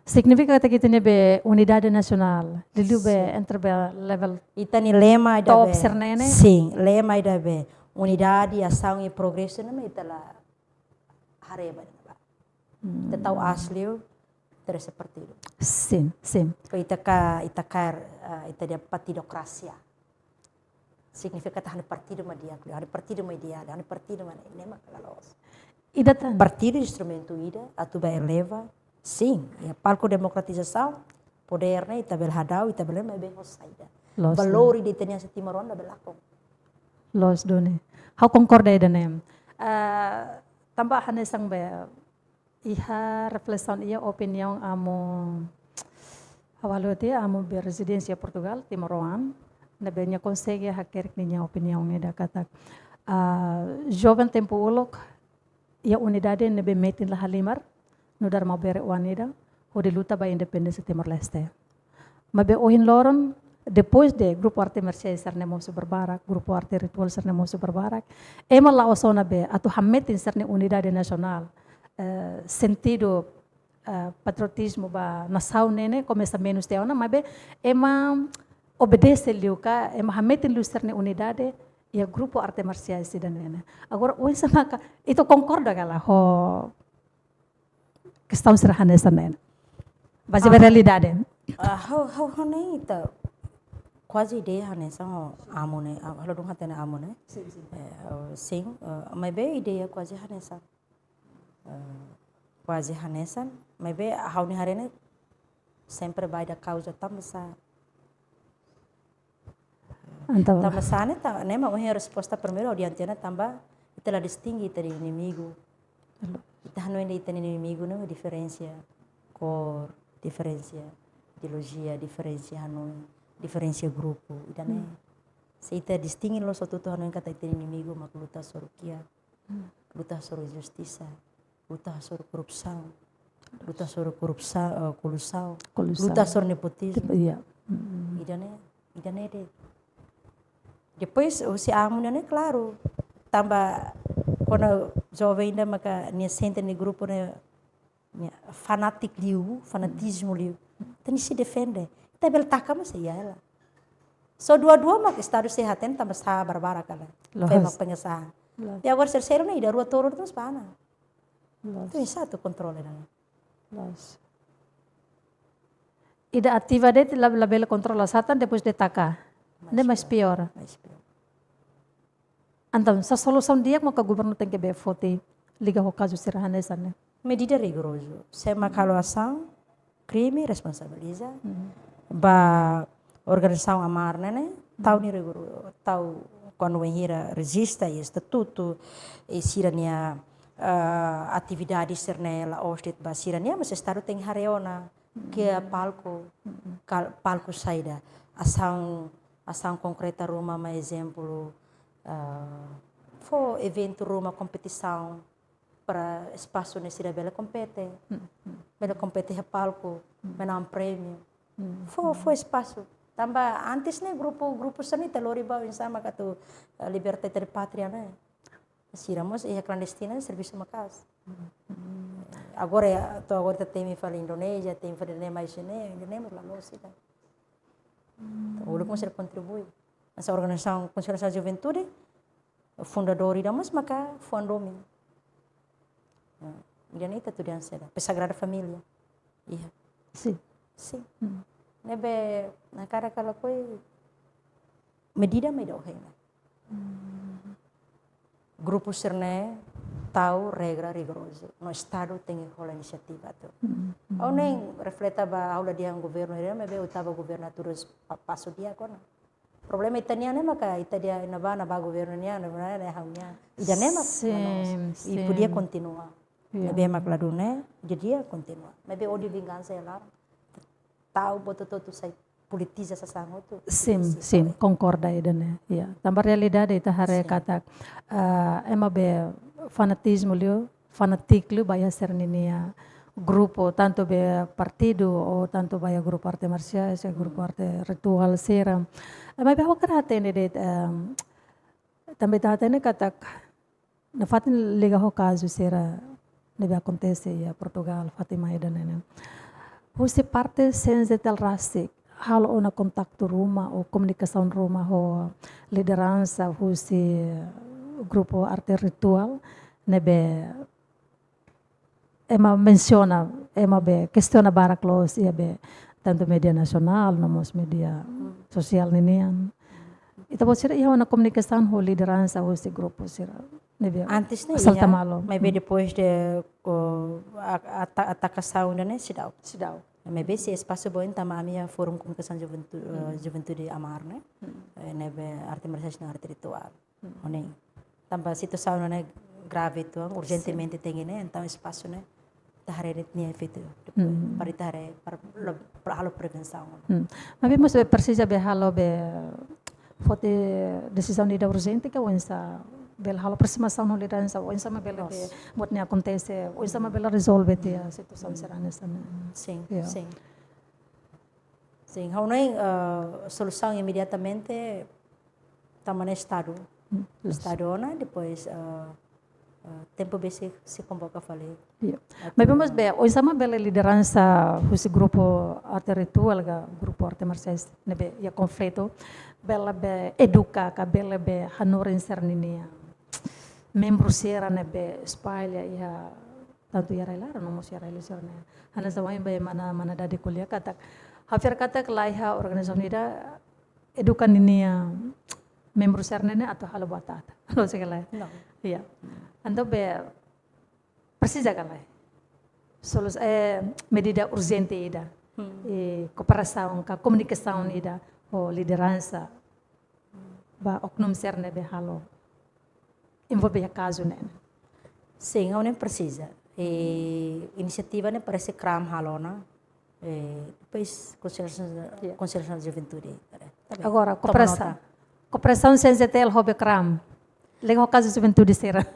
Significa que kita be unidade nacional, lilu be entre be level. Ita ni lema ida top be. sernene. Sim, lema ida be unidade, ação e progresso nama ita la hareba ba. Ita tahu asli terus partido. Sim. Ita dia partidokrasia. Significa tahan partido media, ada partido media, ada partido mana ini mak lalos. Ida tan. Partido instrumento ida, atu ba eleva. Sim, ya palco democratização, poder né, ita bel hadau, ita bel mai bem saída. Valori de tenia Timor Onda belakong. Los done. How concorda ida nem. Tambah hanesang be iha reflexão ia opinião amo awalote amo be residência Portugal Timor-Leste. Na benya consegue haker niya opinião ida kata jovem tempo ulok ia unidade nebe metin la halimar no dar mau bere wanida o de luta ba independência Timor-Leste. Mabe ohin loron depois de grupo arte Mercedes serne mosu berbarak, grupo arte ritual serne mosu berbarak, ema la osona be atu hametin serne unidade nacional sentido patriotismo ba nasau nene começa menos teona, mabe ema obedece liuka, ema hametin lu serne unidade ya grupo arte Mercedes sidan nene. Agora ohin sama ka itu concorda kala ho questão serrana essa nena. Mas é realidade. How nem ita quase ideia nessa amone, kalau dong hatena amone. Sim, mas bem ideia quase nessa. quase hanesan, mas be hauni harene sempre vai da causa também Então, também sana tá né mas a resposta primeiro audiência também ita la distingue ita de inimigo ita não é ita inimigo não diferença cor diferença ideologia diferença hanoi diferença grupo ita né se ita distingue lo satu tu hanoi kata ita inimigo mak luta sobre kia luta sobre justiça luta sobre corrupção luta sobre colussão luta sobre nepotismo iya. ida né depois se amo né claro tambah quando jovem ainda maka nia sente no grupo né fanatismo liu tem se defende tapi ela taca mas ia ela só dua-dua mak estado sehaten tambah sabar kala mak pengesahan e agora terceiro nih da rua toro terus pana itu satu controle né Ida ativa de la bela controla satan depois de taca ne mais pior. Então, sa solução dia que o governo tem que ver fote liga o caso serranesan né. Medida rigoroso. Se kalau ação, crime responsabiliza. Ba organização amar né? Tau ni rigoroso. Tau quando venhira registra e estatuto e sirania atividade sernela ostit ba sirania mas estado tem hareona que palco saída ação concreta Roma mais exemplo foi evento Roma competição para espaço nesse bela compete a palco menang prêmio foi espaço também antes né grupo sanita loriba insama katu libertad dari patria né siramos e clandestina serviço macas agora tem fala Indonésia tem fala mais né Indonésia lá nós tá o como se contribui essa organização Conselho Juventude fundador idamos maka fundomi dan itu tu dan seda Sagrada Família iya sim nebe na cara kalau koi medida ohena grupo serne tahu regra rigoroso no estado tem rola iniciativa tu au nem refleta ba aula dia governo dia mebe utaba governaturas passo dia kona problema itania né maka itadia na ba governo nia na haunya ida né mak e podia continuar mebe mak ladune dia continua mebe odi vingança ela tahu betul-betul sai politiza essa sango tu sim concorda ida né ya tambah realidade ita hare kata emabe fanatismo liu fanatik liu baya serninia grupo tanto be partido ou tanto baya grupo arte marciais grupo arte ritual seram mas be hokrate ne de também tatene kata na fatin liga ho caso sera nebe acontece ya Portugal Fatima ida né você parte sense del rasik hal ona kontakto rumah ou komunikasi rumah ho liderança husi grupo arte ritual nebe ema menciona ema be questiona baraklos ia be tanto media nasional nomos media sosial ninian ita pode ser ia ona komunikasan ho liderança husi grupo sira nebe antes né salta malo maybe depois de atacação né sidau maybe se espaço bom então a minha fórum comunicação juventude amar né nebe arte marciais na arte ritual onem tambah situação né grave tu urgentemente tem né então espaço né tahare nia feito para tahare para halo prevenção mas vemos precisa be halo be fote decisão de urgente que onsa bel halo aproximação no liderança onsa ma bel be mot ne acontece onsa ma bel resolve te a situação serana sana sim how nem solução imediatamente tamane estado ona depois tempo basic se convoca falei mas vamos ver hoje sama bela liderança husi grupo arte ritual ga grupo arte marciais nebe ya conflito bela be educa ka bela be hanoren serninia membro sera nebe spalha ya tanto ya railara no mos ya raila serna hana sama be mana dadi kuliah kata hafir kata kelaiha organisasi nida edukan ninia membro sernene atau halo batata lo segala iya ando be precisa kan medida urgente ida cooperação com comunicação ida ou liderança ba oknum serne be halo envolve caso né. Sim, não precisa. Iniciativa né parece cram halona. Depois conselho de juventude. Agora cooperação sem zetel hobby cram. Legal caso de juventude será.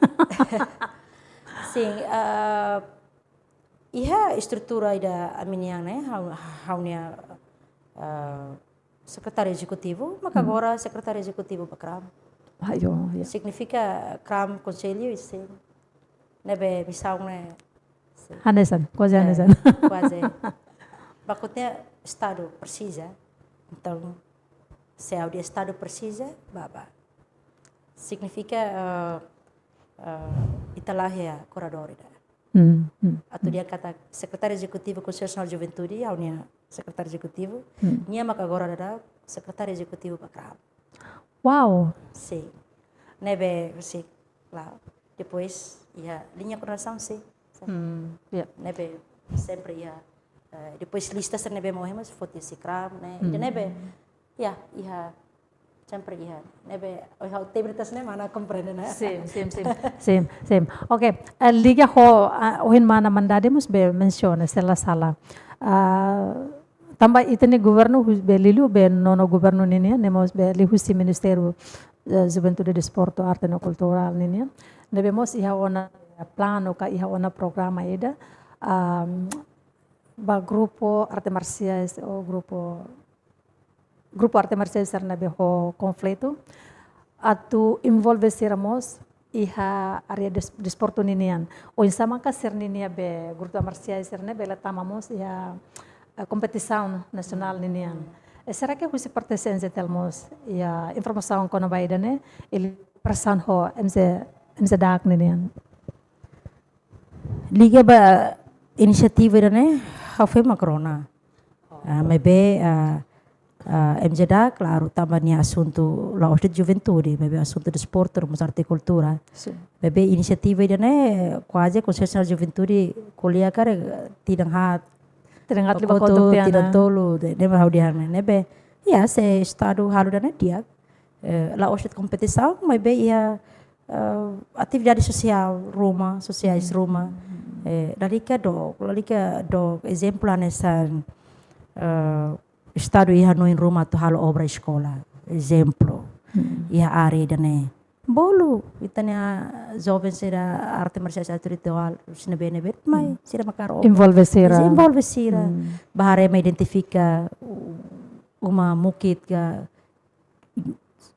Sim, a estrutura da aminia né, haunia secretário executivo, mas agora secretário executivo para cram. Ayo, ya. Significa cram conselho e sim. Nebe missão né. Hanesan, quase hanesan. Quase. Bakutnya estado precisa. Então, se o estado precisa, baba. Significa italah ya corredor ida. Atau dia kata secretário executivo Conselho Nacional de Juventude, a unia secretário executivo, nia maka agora ada secretário executivo para cram. Wow. Sim. Nebe sim, lá. Depois, linha coração sim. Yeah. Nebe sempre depois lista ser nebe mohemas foto si cram né. Ida nebe sempre nebe o tebritas ne mana compreende né. Sim. Okay. Liga ohin mana mandademos be menciona sela sala. Tambah itene governo be lilu be nono governo ninia nemos be lihusi ministério Juventude Desporto Arte no Cultural ninia. Nebemos iha ona plano ka iha ona programa ida ba grupo arte marciais o grupo arte marciais serna be ho conflito atu envolve seramos iha area desporto ninian o insama ka ser ninia be grupo marciais serna be la tamamos iha competição nacional ninian. Será que você pertence telmos a informação quando vai né? Ele persan ho MC dak ninian. Liga ba inisiativa né? Hafe makrona. Maybe MJDA, claro, também assunto lá de juventude, maybe assunto de esporte, rumos arte e cultura. Maybe inisiativa né? Quase Conselho Nacional de Juventude kuliah cara Tidak liba kodok tiana. Tidak tolu, nebe hau dia nebe. Ya, se estado halu dana dia. La osit competição, mas bem atividade social, rumah, sociais rumah. Lalika do exemplo nessa estado ia no rumah tu halu obra escola. Exemplo. Ia are dana. Bolu, itanya jovem será arte marcial ritual, sina benebet, mas será makar envolve sira. Bahare me identifica uma mukit ga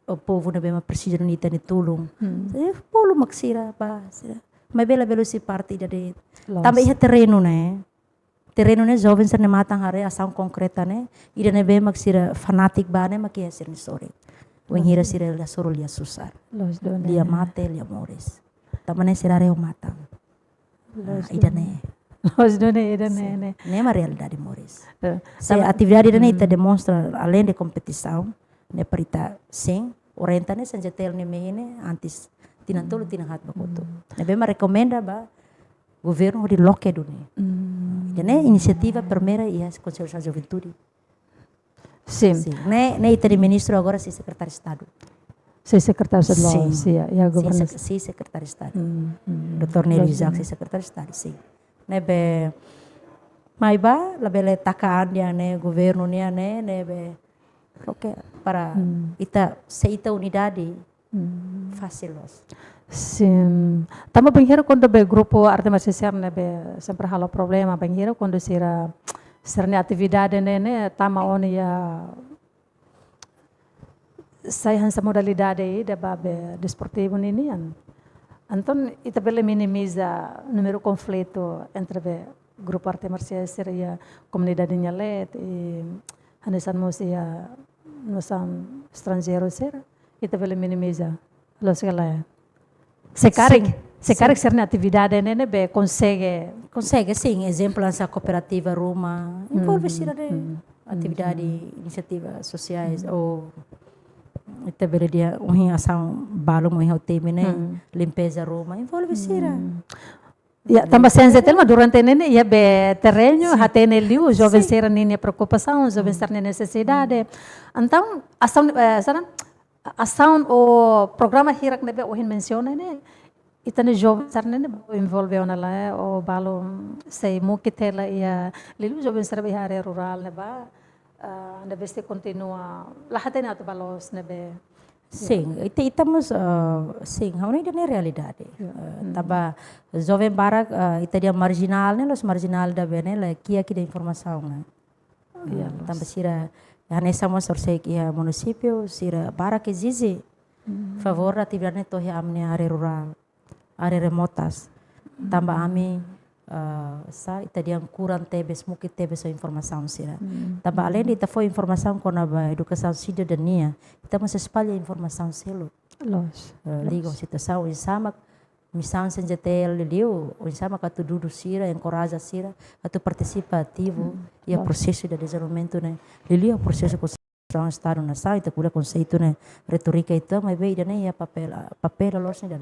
o povo na bema precisa nita ni tulung. Bolu maksira ba sira. Mas bela si parte dari. Também ia terreno né. Terreno né jovem será matang hare ação concreta né. Ida ne bema maksira fanatik ba né makia sir story. Wenghira sira la suruh lia susar. Lia mate, lia mores. Tamane sira reo matang. Idane. Los done idane. Nema realidade mores. Se atividade idane ita demonstra além de competição, ne perita sim, orienta ne senjetel ne mehine antis tinantolo tinahat bakoto. Ne bema recomenda ba governo di loke dune. Idane inisiativa primeira ia Conselho Nacional de Juventude. Sim. Nem itali ministro agora se secretário de Estado. Se secretário de Estado, sim. Se secretário de Estado. Dr. Neri Isaac, se secretário de Estado, sim. Nebe, mas ba, labele takaan dia né, governo dia né, nebe, oke, para ita unidade, fácil los. Sim. Tama banheiro quando be grupo arte marcial nebe sempre halo problema banheiro quando sira serna atividade né tama oni ya saya hansa modalidade da babe desportivo ninian. Anton ita bele minimiza número conflito entre grupo arte marcial seria comunidade nyalet e hanesan musia nosan estrangeiro ser ita bele minimiza los gala. Sekarang serna atividade né be consegue sim, exemplo essa cooperativa Roma envolve sira de atividade iniciativa sociais ou ita bele dia ação balong mo tema né limpeza Roma envolve sira Ya, tambah sensitif mas durante nene ia be terreno, hatene liu, jovem ser nene preocupação, jovem ser nene necessidade. Então, ação o programa hirak nebe ohin menciona né, itane jovem ser nene envolveu na lá, o balo sei mukitela ia liu jovem ser be área rural neba, nebe se continua, lá hatene atu balos nebe. Sim, estamos, sim, ini adalah realidade. Taba jovem barak, itu dia marginal, né, los marginal da bene, lah kia da informação, né. Tamba sira, nessa mas sorse kia município, sira barak exige favor atividade tohi amne área rural, área remotas. Tamba ami sa ita dia kurang tebes mungkin tebes a informação sira. Tamba além de ita foi informação com a educação cidadania, ita masih espalha informação selo. Liga situação sama missão senjatel liu, sama katu dudu sira, encoraja sira, katu participa ativo e a processo de desenvolvimento né. Liu o processo construção estado nação, ita kula conceito né, retórica itu, mas bem né, ia papel los né,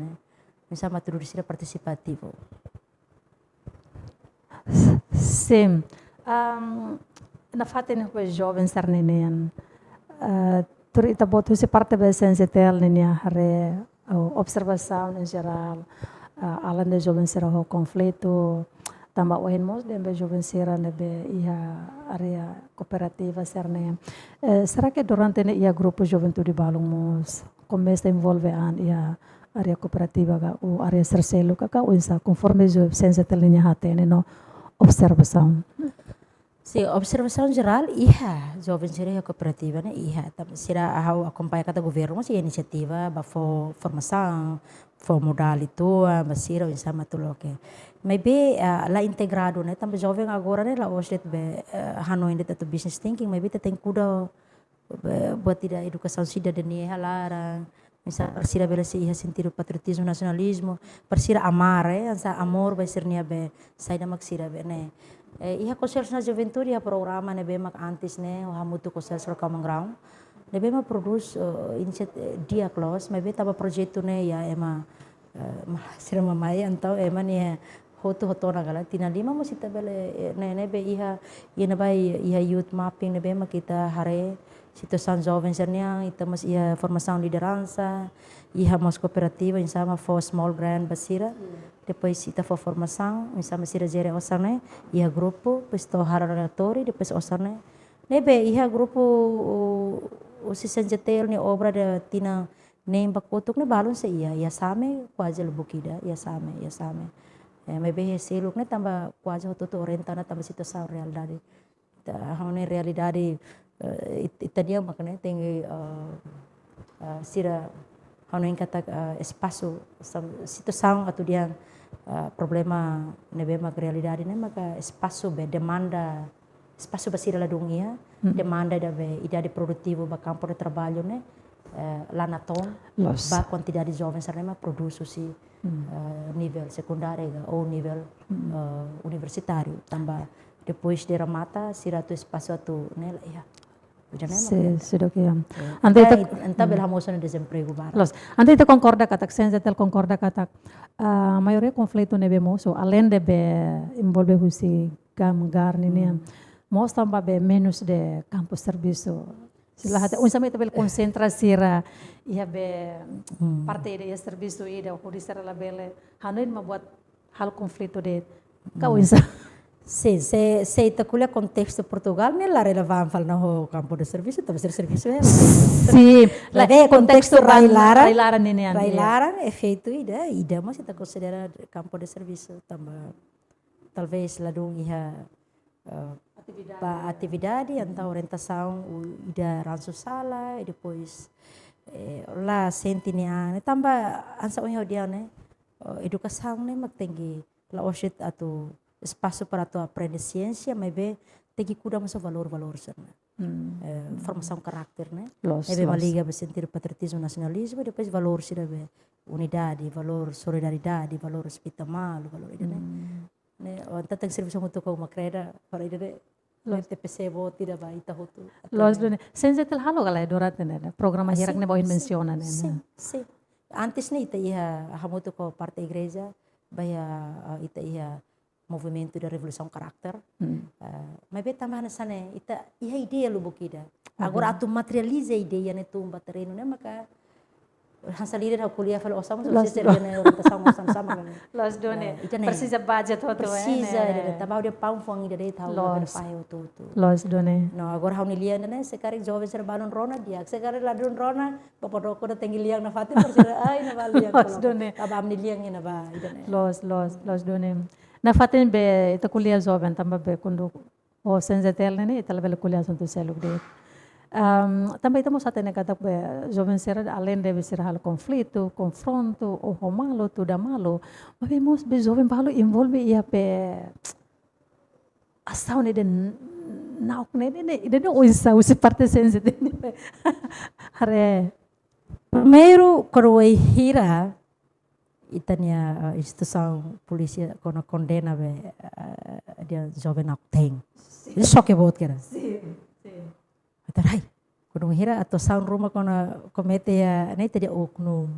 sama tu dudu sira participativo. Sim. Na fatin ko jovem ser nenian. Tur ita botu se parte be sensitel nenia hare observação em geral. Além de jovem ser o conflito, tambah ohen mos dembe jovem ser nebe ia area cooperativa ser ne. Será que durante ne ia grupo juventude balung mos começa envolve an ia area cooperativa ka o area serselo ka o insa conforme jo sensitel nenia hatene no observação. Sim, observação geral, iya, jovem seria cooperativa, né? Iya, tapi será a acompanhar cada governo, mas iniciativa, for formação, for modal itu, mas será o sama tu loke. Mas be lá integrado, né? Também jovem agora, né? Lá hoje be Hanoi ainda tu business thinking, mas be tem kuda buat tidak educação cidadania halara. Misal persira bela se ia sentir o patriotismo, nacionalismo, persira amar, ansa amor vai ser nia be, sai da maksira be, né? Ia conselhos na juventude, ia programa, né, be mak antes, né, o hamutu conselhos para common ground, né, be mak produz dia close, mas be taba projeto, né, ia ema, sira mamai, então ema nia hoto na gala, tina lima mo sita bele, né, be ia nabai ia youth mapping, né, be mak kita hare situação jovem sernia, estamos ia formação liderança, ia mos cooperativa, insama for small brand basira, depois ita for formação, insama sira gere osarne, ia grupo, depois to hararatori, depois osarne, nebe ia grupo o si senjatel ni obra de tina nem bakotuk ne balon se ia same quase lubukida, ia same. Mebe ia seluk ne tambah quase hototo orientana tambah situação realidade, hone realidade itadia makanya tinggi sira hano yang kata espaço situação atau dia problema nebe mak realidade ne maka espaço be demanda espaço basira la dunia demanda da be idade produtivo ba campo de trabalho ne lá na tom ba quantidade de jovens sarema produz si nível secundário ou nível universitário tambah depois de ramata sira tu espaço atu ne ya. Sudah que Anta belhamoso no desemprego bara. Ante itu concorda katak sensitel concorda katak maioria conflito nebe moso além de be envolve husi gamgar nini mos tambah be menos de campus serviço sila hati unsama itu bel konsentrasi ra ia be parte de serviço ida huri sera la bele hanoin membuat hal conflito de kau unsa. Sim, se itakulia contexto Portugal, né, lá relevan fal na ho campo de serviço, também ser serviço é. Sim, lá é contexto Railara nini ande. Railara é feito ida, mas kita considera campo de serviço também. Talvez lá dong ia atividade, então orientação ida ranço sala, e depois lá sentinya, também ansa unha dia né, educação né, mak tinggi, lá osit atau espaço para tu aprender ciência, mas bem tem que cuidar mais o valor sana, formação caráter, né? É bem uma liga para sentir patriotismo, nacionalismo, e depois valor sih bem unidade, valor solidariedade, valor respeito mal, valor itu né? Então tem serviço muito com uma creda para itu né? Te percebo tidak baik tahu tu. Los dune sensitel halo kalau dorat né? Programa hirak ne bohin menciona né? Sim. Antes nih itu ia hamutu ko parte igreja ita ia movimento da revolução karakter. Mas be tambah sana ita ia ideia lu bukida. Agora atu materializa ideia ne tumba terreno ne maka hansa líder ha kuliah falo osam so se ne orientação sama ne. Los done. Precisa budget hoto Precisa tambah dia pau fang ida dei tau na pai tu. Los done. No agora hauni liang ne sekarang jovem ser balon rona dia. Sekarang ladun rona papa roko da tengi liang na fatin persira ai na baliang. Los done. Abam ni liang ina ba ida ne. Los done. Na fatin be ita kuliah jovem tamba be kundu o senzetel ne ita lebel kuliah suntu seluk de. Também estamos até negada be jovem ser além de ser hal conflito, confronto, o malo, tudo malo, mas vemos be jovem balo envolve ia pe asaw ne den nauk ne o usa parte sensitive ne hare primeiro quando eu hira itania instituição polícia quando condena be dia jovem nak tem isso só que bot kira tarai quando hira atau sound rumah quando comete ya nem tadi oknum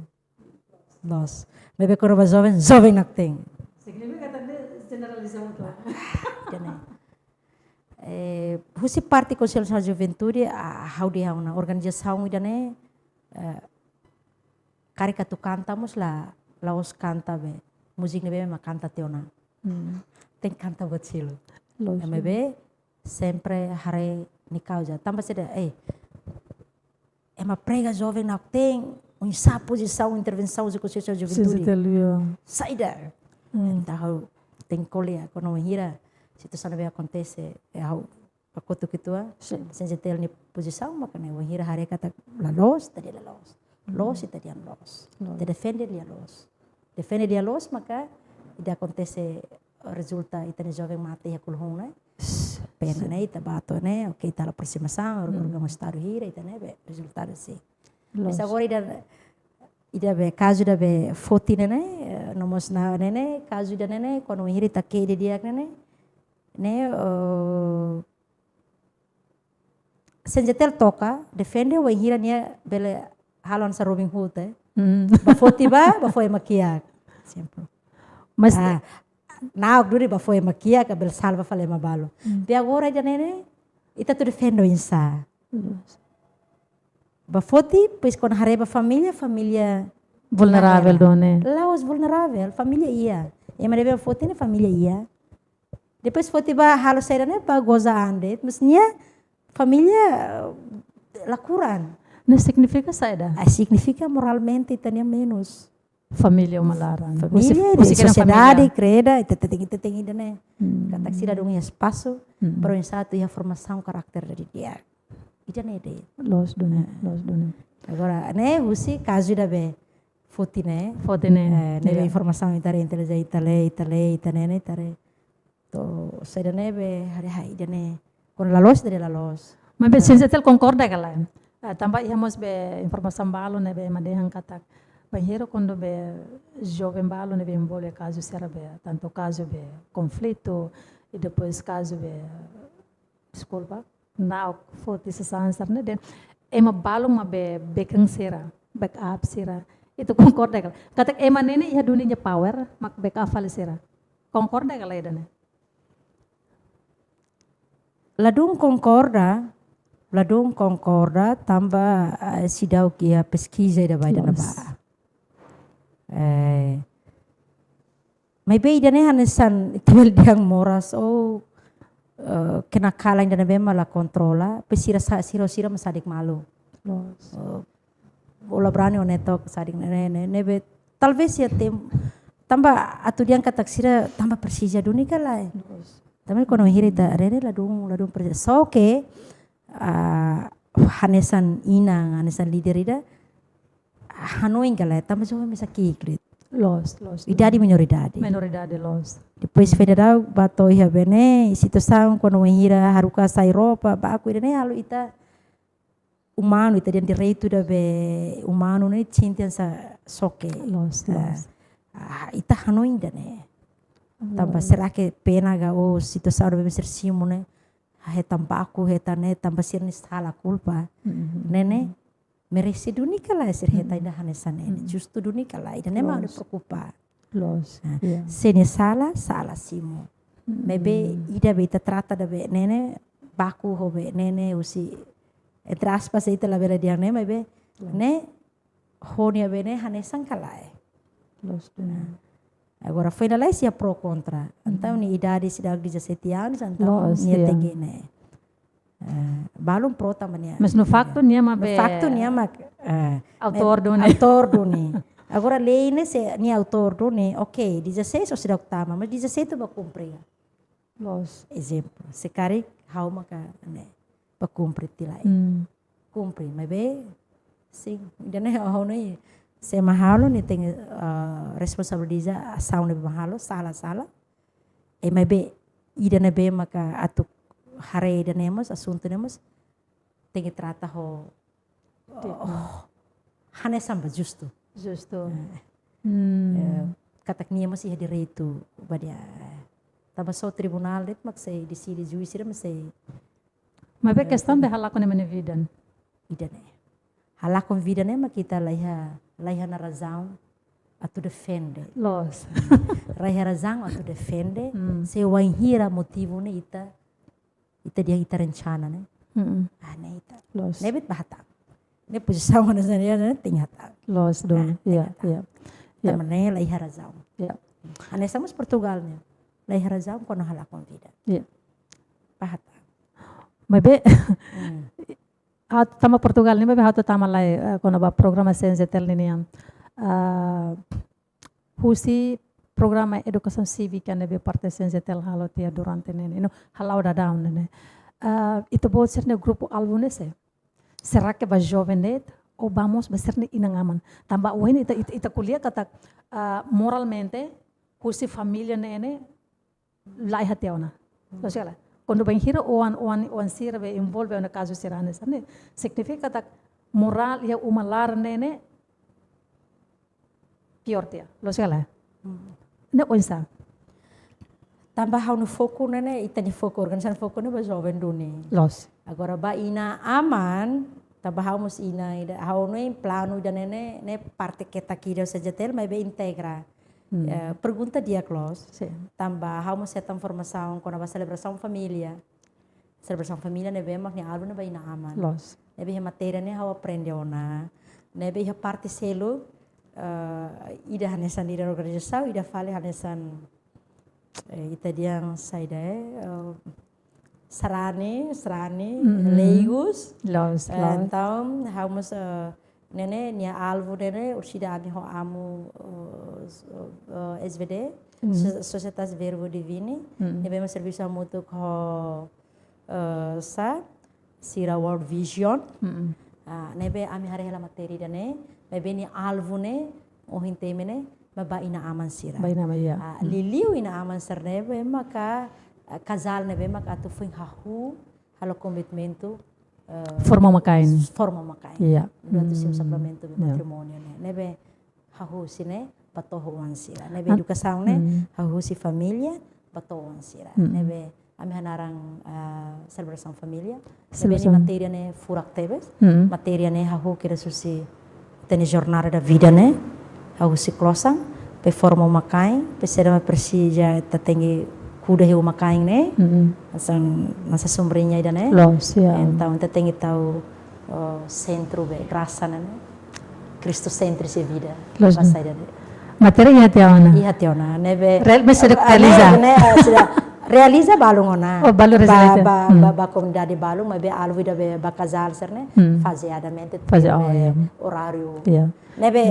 nós bebe quando ba jovem nak tem significa também generalização tu husi parte Conselho da Juventude how dia una organização idane karika tu cantamos la os canta be musik ne be ma canta teona tem canta bocilo be sempre hare ni causa tambah seda ema prega jovem nak tem essa posição intervenção de Conselho da Juventude saída então tem colia quando hira situação be acontece au pakoto kitua senjetel ni posição makane hira hare kata la los tadi la los e tadi los te defende dia los maka ida acontece resulta itani jovem mate ya kulhong né pena né ita bato né ok tá la aproximação organ estado hira ita né be resultado assim mas agora ida be caso da be foti né nomos na né caso da né quando hira ita ke dia né senjetel toca defende o hira nia bele halon sa Robin Hood ba foti ba foi maquiar sempre mas na duri ba foi maquia que bel salva fale mabalo de agora já nene ita tu defendo insa ba foti pois quando hareba família vulnerável done laos vulnerável família ia e merebe foti ne família ia depois foti ba halo saída ne ba goza ande mas nia família lacuran não significa saída significa moralmente itania menos família uma larang família sociedade creda tem né kata sira dong espaço para satu ia formação karakter dari dia ida ne de los done agora né usi caso da be foti né ne informação itare inteligente itale ne tare to saída ne be hari ida ne con la los dari la los mas be sensetel concorda kala tambah íamos be informação balo ne be madehang katak banheiro quando be jovem balo ne be envolve caso será be tanto caso be conflito e depois caso be desculpa não foti se sansar ne den ema balo ma be backup sera itu concorda kala katak ema nene ia dunia power mak backup fale sera concorda kala idane ladung concorda tambah sidau kia pesquisa da vai dana ba may be idane hanesan tibel diang moras kenakalan dana be mala kontrola pesira sira masadik malu bola brani onetok sadik ne be talvez ya tem tambah atu diang katak sira tambah persija dunika lah tambah kono hirita rene ladung persija so ke hanesan inang hanesan leader ida hanoing kala tambah jovem mesa kikrit los idade minoridade los depois federal bato ia bene situação quando hira haruka sa Europa ba aku ida ne halu ita humano ita den direito da be humano ne cintian sa soke los ita hanoing da ne tambah será que pena ga situação da be ser simone he tampaku he tane tambah sir ni salah culpa nene merece dunika lah sir he taida hanesan nene justo dunika lah ida nema de preocupa Los. Yeah. Se ne salah simo. Maybe ida be ita trata da be nene baku ho be nene usi entre aspas ita la vera dia ne maybe ne honia be ne hane sangkalai. Los. Agora foi na lei se pro contra. Então ni idade se dá 17 anos então Los, ni yeah. tegi ne. Balum pro tamania. Mas no facto niya No mabe facto ni ama autor do ne. autor do ne. Agora lei ne se ni autor do ne, ok, 16 ou se octava, mas 17 ba cumprir. Los. Exemplo, se cari how maka ne ba cumprir tilai. Cumprir, mas be sim, dane how ne se mahalo ni tem responsabilidade ação ne mahalo sala. E mas be ida ne be maka atu hare ida nemos assunto nemos tem que trata ho hane samba justo. Justo. Katak niya masih direito badia. Tama so tribunal dit magsay decide juiz sira masay Mabe questão de halar com a minha vida. ida ne. Hala com vida ne makita laiha na razão atu defende. Los. Laiha razão atu defende. Se wainhira motivo ne ita dia ita rencana ne. Ne ita. Los. Nebit bahata. Ne posisão na sana ne tinhata. Los don. Yeah. Tamane laiha razão. Yeah. Ane estamos Portugal ne. Laiha razão quando hala com vida. Yeah. Bahata. Mabe tama Portugal ni mabe hatu tama lai kono ba programa sensetel ni husi programa educação cívica ne be parte sensetel halo tia durante ne no halau da down ne itu bot ser ne grupo albunes se será que ba jovenet ou vamos ba ser ne inangaman tamba wen ita kuliah kata moralmente husi família ne lai hatiauna lo sela quando bem hira oan sira be envolve no caso serane sane significa tak moral ya umalar nene pior tia lo sela ne onsa Tambah hau no foco nene ita ni foco organização foco ne ba jovem duni. los Agora ba ina aman tambah hau mus ina ida hau no em plano ida nene ne parte que tá aqui saja tel mas be integra. Pergunta dia Klaus. sim Tambah hau mus seta informação quando ba celebração família. Celebração família ne be mak ni algo ne ba ina aman. los Ne be matéria ne hau aprende ona. Ne be parte selo ida hanesan ida organização ida fale hanesan ita diang saida serani leigus los então vamos nene nia alvo nene ursida ami ho amu SVD Societas Verbo Divini nebe mas serviço mútuo ho sa Sira World Vision nebe ami hari hela materi dane nebe ni alvo ne o hintemene maba ina aman sira. bay nama ya Liliu ina aman sir nebe maka casal nebe maka atu foi hahu halo commitmento forma makain forma makai. ya Dua tu sim suplemento de matrimônio ne. Nebe hahu sine patohuan sira. Nebe educação ne hahu si família patohuan sira. Nebe ami hanarang celebração família. Nebe ni matéria ne furak tebes. Matéria ne hahu kira susi teni jornada da vida ne. Hahu si klosang pe forma makai pe sedama persija tatengi kuda hiu makai ne asang nasa sombrinya ida ne los ya então tatengi tau centro be rasa ne Cristocentris e vida Los basa ida materi ya tiawana iya tiona nebe real me se realiza ne realiza balung ona oh balu realiza ba comunidade balung mas be alvo ida be ba casal serne faseadamente horário ya nebe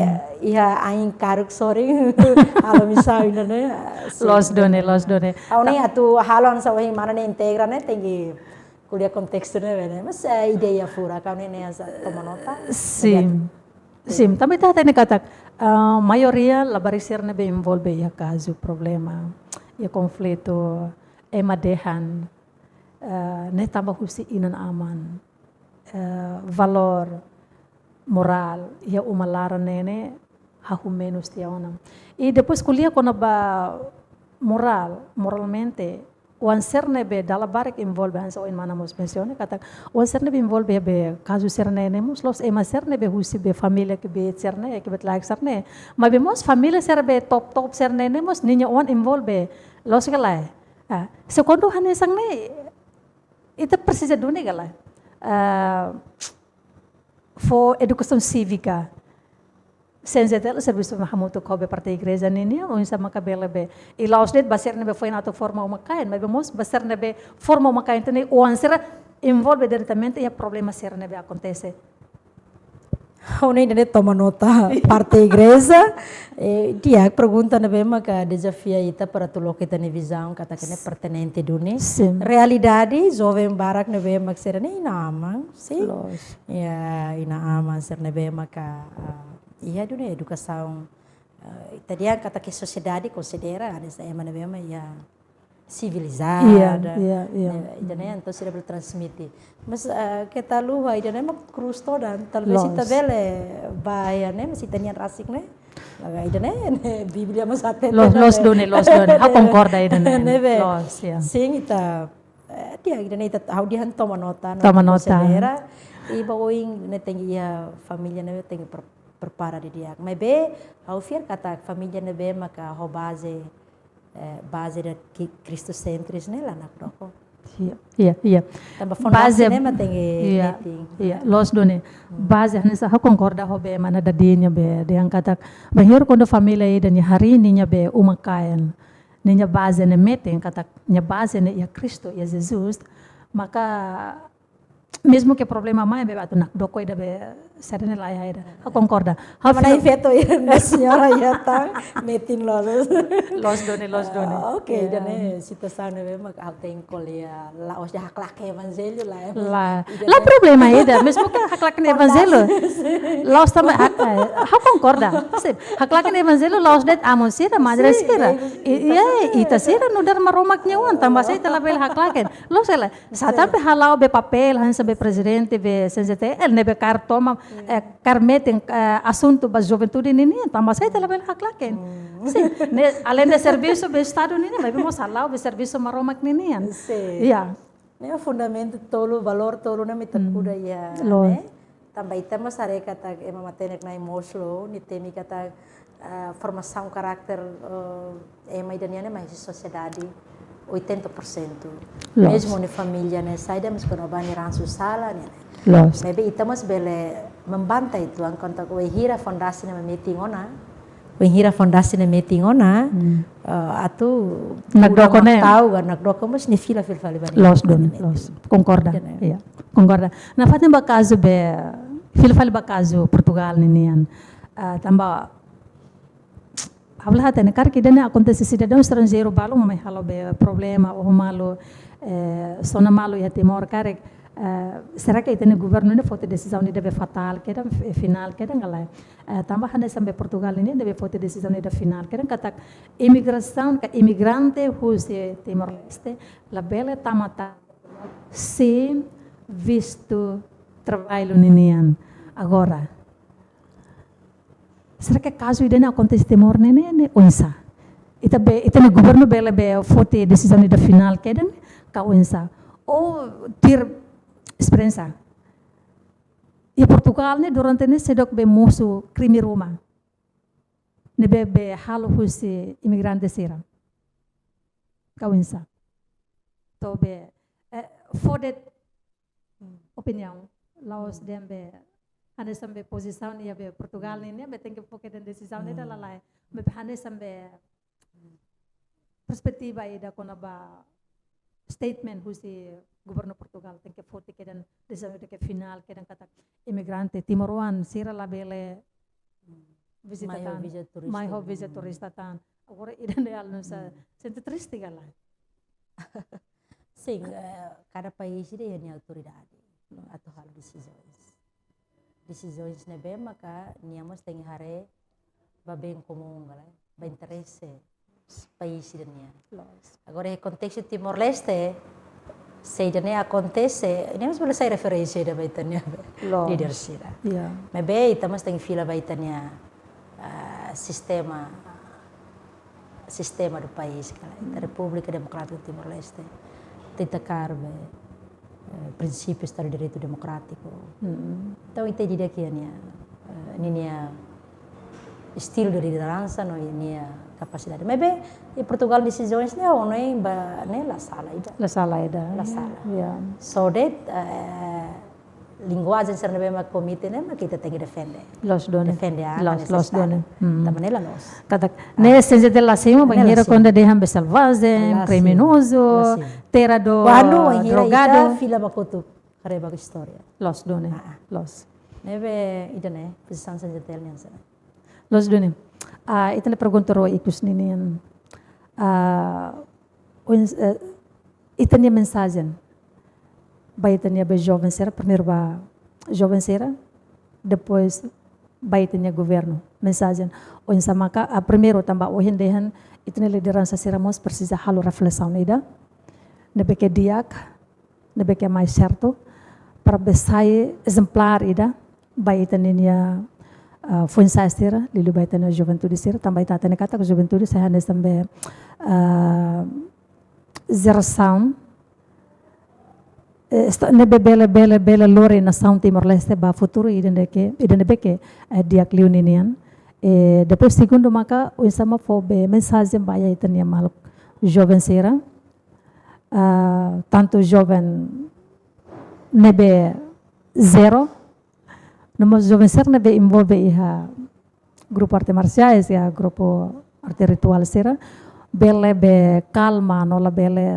ia aing karuk sorry halo misal ne los done Aune atu halon sa wahi mana ne integra ne tengi kuliah konteks ne mas ideia fura kau ne asa toma nota sim também tá tendo kata maioria labarisir ne be envolve ya caso problema ya conflito madehan ne tambah husi inan aman valor moral ya umalara nene hahu menos tiawana e depois kuliah quando ba moralmente wan serne be dala barik involve hansa o in mana mos mensione kata wan serne be involve be kazu serne ne mos los ema serne be husi be familia ke be serne ke bet like serne ma be mos familia ser be top serne ne mos ninya wan involve los galai sekondo hane sang ne itu persis dunia galai for educação cívica senzetel serviço mahamuto kobe parte igreja nini o insa makabele be e laos net baser nebe foi na to forma uma kain mas vemos baser nebe forma uma kain tene o answer envolve diretamente e a problema ser nebe acontece. Una ainda toma nota parte igreja dia pergunta nebe maka desafio ita para tu loke tane visão kata kene pertenente dunia realidade jovem barak nebe mak ser ne ina amang sim ya ina amang ser nebe maka iya dunia educação tadi kata que sociedade considera essa é mana bema ya civilizada então então se deve transmitir mas que talu aí dan mak cruz toda talvez ita bele bahaya né mas ita nian rasik né aí dan Bíblia mas até los done ha concorda aí dan los ya sim ita dia dan ita how dia toma nota considera e baoing ne tengi ya família ne tengi prepara di dia. Mas be, ao fiar kata família ne be maka ho base da Cristocentris ne lá na proko. Iya. Tambah fondasi ne matengi meeting. Iya, los done. Base hanesa ha concorda ho be mana da dinya be, yang kata bahir kondo família ida ni hari ninya be umakayan. Ninya base ne meeting kata nya base ne ya Cristo, ya Jesus, maka mesmo que problema mais be batu nak doko ida be serene lá ida ha concorda ha mana feto ya senhora ya ta metin los done okay jane situação ne mak alten kolia la os hak lak evangelho la problema ida mesmo que hak lak evangelho la os também ha concorda hak lak evangelho la os det amon sira madre sira ita sira no dar maromak nyawan tambah sai tela bel hak lak lo sela satampe halau be papel hansa be presidente be CNZT el nebe cartoma carmetem assunto ba juventude nini tambah sai tela bel hak lak além de serviço be estado nini mas vemos halau be serviço maromak nini iya ne fundamento tolo valor tolo na mitakuda ya ne tambah itama sare kata ematenek na emoslo ni temi kata formação caráter maidaniane mais sociedade 80%. Mesmo na família, né? Sai da mas quando bani ransu sala, né? Maybe itamos bele membantai itu angkanta ko hira fondasi na meeting ona. Hira fondasi na meeting ona. Atu nagdoko na tahu kan nagdoko mas ni fila bani. Los concorda. Iya. Concorda. Na fatin ba caso be fila ba caso Portugal ninian. Tamba habla tene kar que dene acontece cidadão estrangeiro balo mas halo be problema ou malo sona malo ya Timor kare será que tene governo ne foto decisão ne deve fatal que final que ngala tambah hande sampai Portugal ini deve foto decisão ne final que kata imigração ka imigrante huse Timor Leste la bela tamata sem visto trabalho ninian agora. Será que caso ide na acontece temor nene onsa ita ne governo bele be fote decisão da final keden ka onsa ou ter experiência e Portugal ne durante ne sedok be musu crime Roma ne be halo husi imigrante sira ka onsa to be for that opinião laos dem be hane sampai posição ni be Portugal ni be tem que focar na decisão ni dala lai be hane sampai perspektiva ida kona ba statement husi governo Portugal tem que focar na decisão ke final ke dan kata imigrante Timoruan sira la bele visitatan mai ho visa turista tan agora ida de alnosa sente triste gala sim cada país dia ni autoridade atau hal decisões ne bem maka niamos tem hare ba bem comum galai ba interesse país dania agora o contexto Timor Leste se dania acontece niamos boleh sai referência da baitania leadership mas bem estamos tem fila baitania sistema sistema do país, da República Democrática do Timor-Leste, destacar princípios do direito democrático. Então, eu diria que ini estilo de liderança, não é capacidade. Mas bem, em Portugal decisões não é la sala ida. La sala ida. La sala. Yeah. So that linguagem ser na komite né, mas kita tem que defender. Los done. Defender Los done. Da maneira los. Kata nesse de la cima banheiro quando deixam selvagem, criminoso, terado, drogado. Fila bakotu kareba história. Los done. Los. Nebe ida né, posição saja telnya sana. Los done. Itu na pergunta ro ikus ninian. Itu ni mensagem. Baitanya be jovem sera, primeiro ba jovem sera, depois baitanya governo. Mensagem. O insamaka, primeiro tambah o hendehan, itu ni liderança sera mos precisa halo reflexão ida. Nebe que diak, nebe que mais certo, para besai exemplar ida, baitanya funsa sera, lilu baitanya juventude sera, tambah itata kata ke juventude saya hanes tambah geração nebe bela lore nação Timor-Leste ba futuro idene beke diak liuninian depois segundo maka o sama fobe mensagem baya itania maluk jovem sera tanto jovem nebe zero namo jovem sera nebe envolve iha grupo arte marciais ya grupo arte ritual sera bele be calma nola bele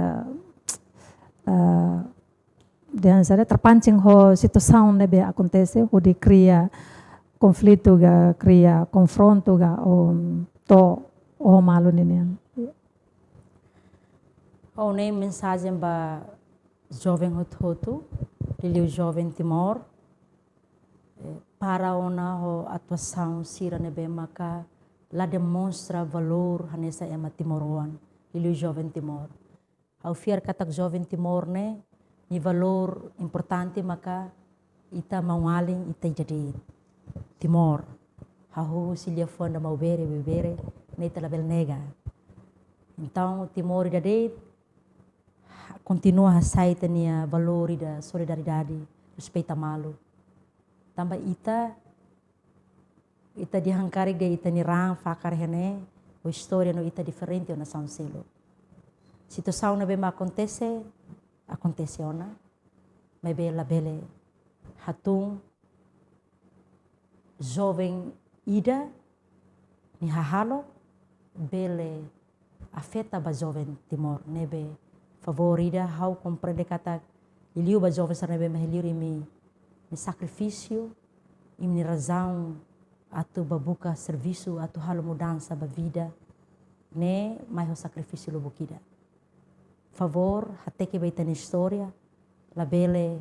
dan saya terpancing ho situação nebe acontece ho de cria conflito ga cria confronto ga to o malu ninian. O nem mensagem ba jovem hotu liliu jovem Timor para ona ho atuação sira nebe maka la demonstra valor hanesa ema Timoroan liliu jovem Timor. Ao fiar katak jovem Timor ne ni valor importante maka ita maualing ita jadi Timor. Hahu silia fonda mau bere ne ita label nega. Então Timor idade continua a sair nia valor da solidariedade, respeita malu. Tambah ita dihankari de ita ni rang fakar hene o história no ita diferente na São Selo. Situação na bema acontece ona, mas bela bele hatung jovem ida ni hahalo bele afeta ba jovem Timor nebe favorida hau compreende kata iliu ba jovem sa nebe mahiliu imi sacrifício imi razão atu babuka serviço atu halo mudança ba vida ne mai ho sacrifício lo bukida favor até que vai ter história la bele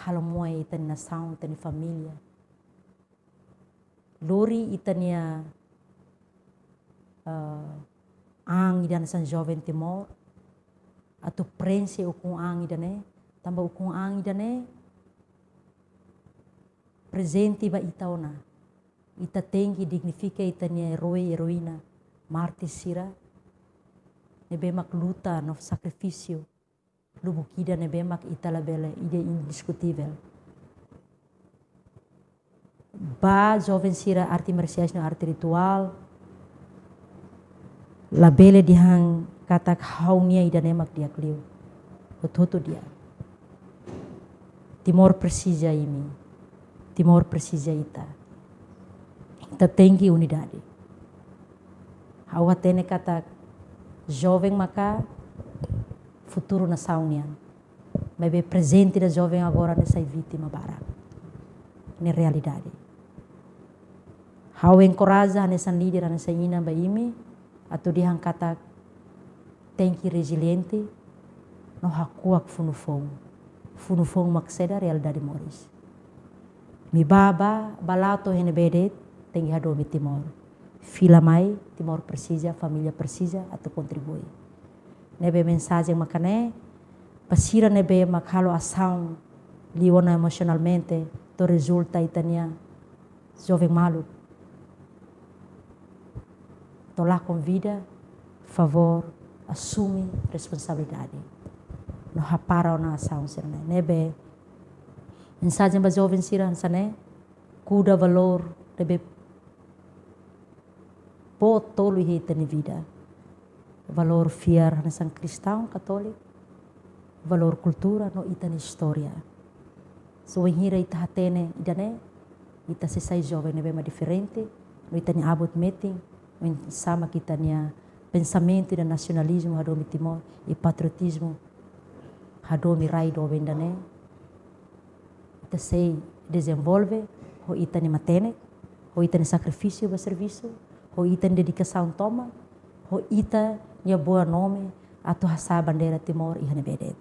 halo moe tem nação tem família lori itania ang idan san jovem Timor atau prense ukung ang idane tambah ukung ang idane presente ba itaona ita tengi dignifica itania heroína mártir sira nebemak luta no sacrifício lubukida nebemak italabele ide indiscutível ba jovem sira arte marciais no arte ritual la bele dihang katak haunia ida nemak dia kliu hoto dia Timor precisa ini Timor precisa ita tengi unidade hawatene katak jovem maka futuro na saunian mas be presente da jovem agora nessa vítima barang ne realidade hau encoraja nessa líder nessa ina baimi atau dihang kata tenki resiliente no hakuak funufong makseda realidade moris mi baba balato hene bedet tengi hadomi Timor fila mai Timor precisa, família precisa atau contribui. Nebe mensagem makane pasira nebe makhalo ação liwana emocionalmente to resulta itania jovem malu. Tolah convida, favor, assume responsabilidade. No hapara na ação sirne. Nebe mensagem para jovens siran sane, kuda valor nebe po tolo hita ni vida. Valor fiar na sang cristão católico, valor cultura no ita ni história. So hira ita hatene idane, ita sesai jovem nebe ma diferente, no ita ni abot meeting, sama kita niya pensamento da nacionalismo hadomi Timor e patriotismo hadomi rai do vendane ita sei desenvolve ho ita ni matene ho ita ni sacrifício ba serviço ho ita ni dedicação toma ho ita ni boa nome atau hasa bandeira Timor e hane bedet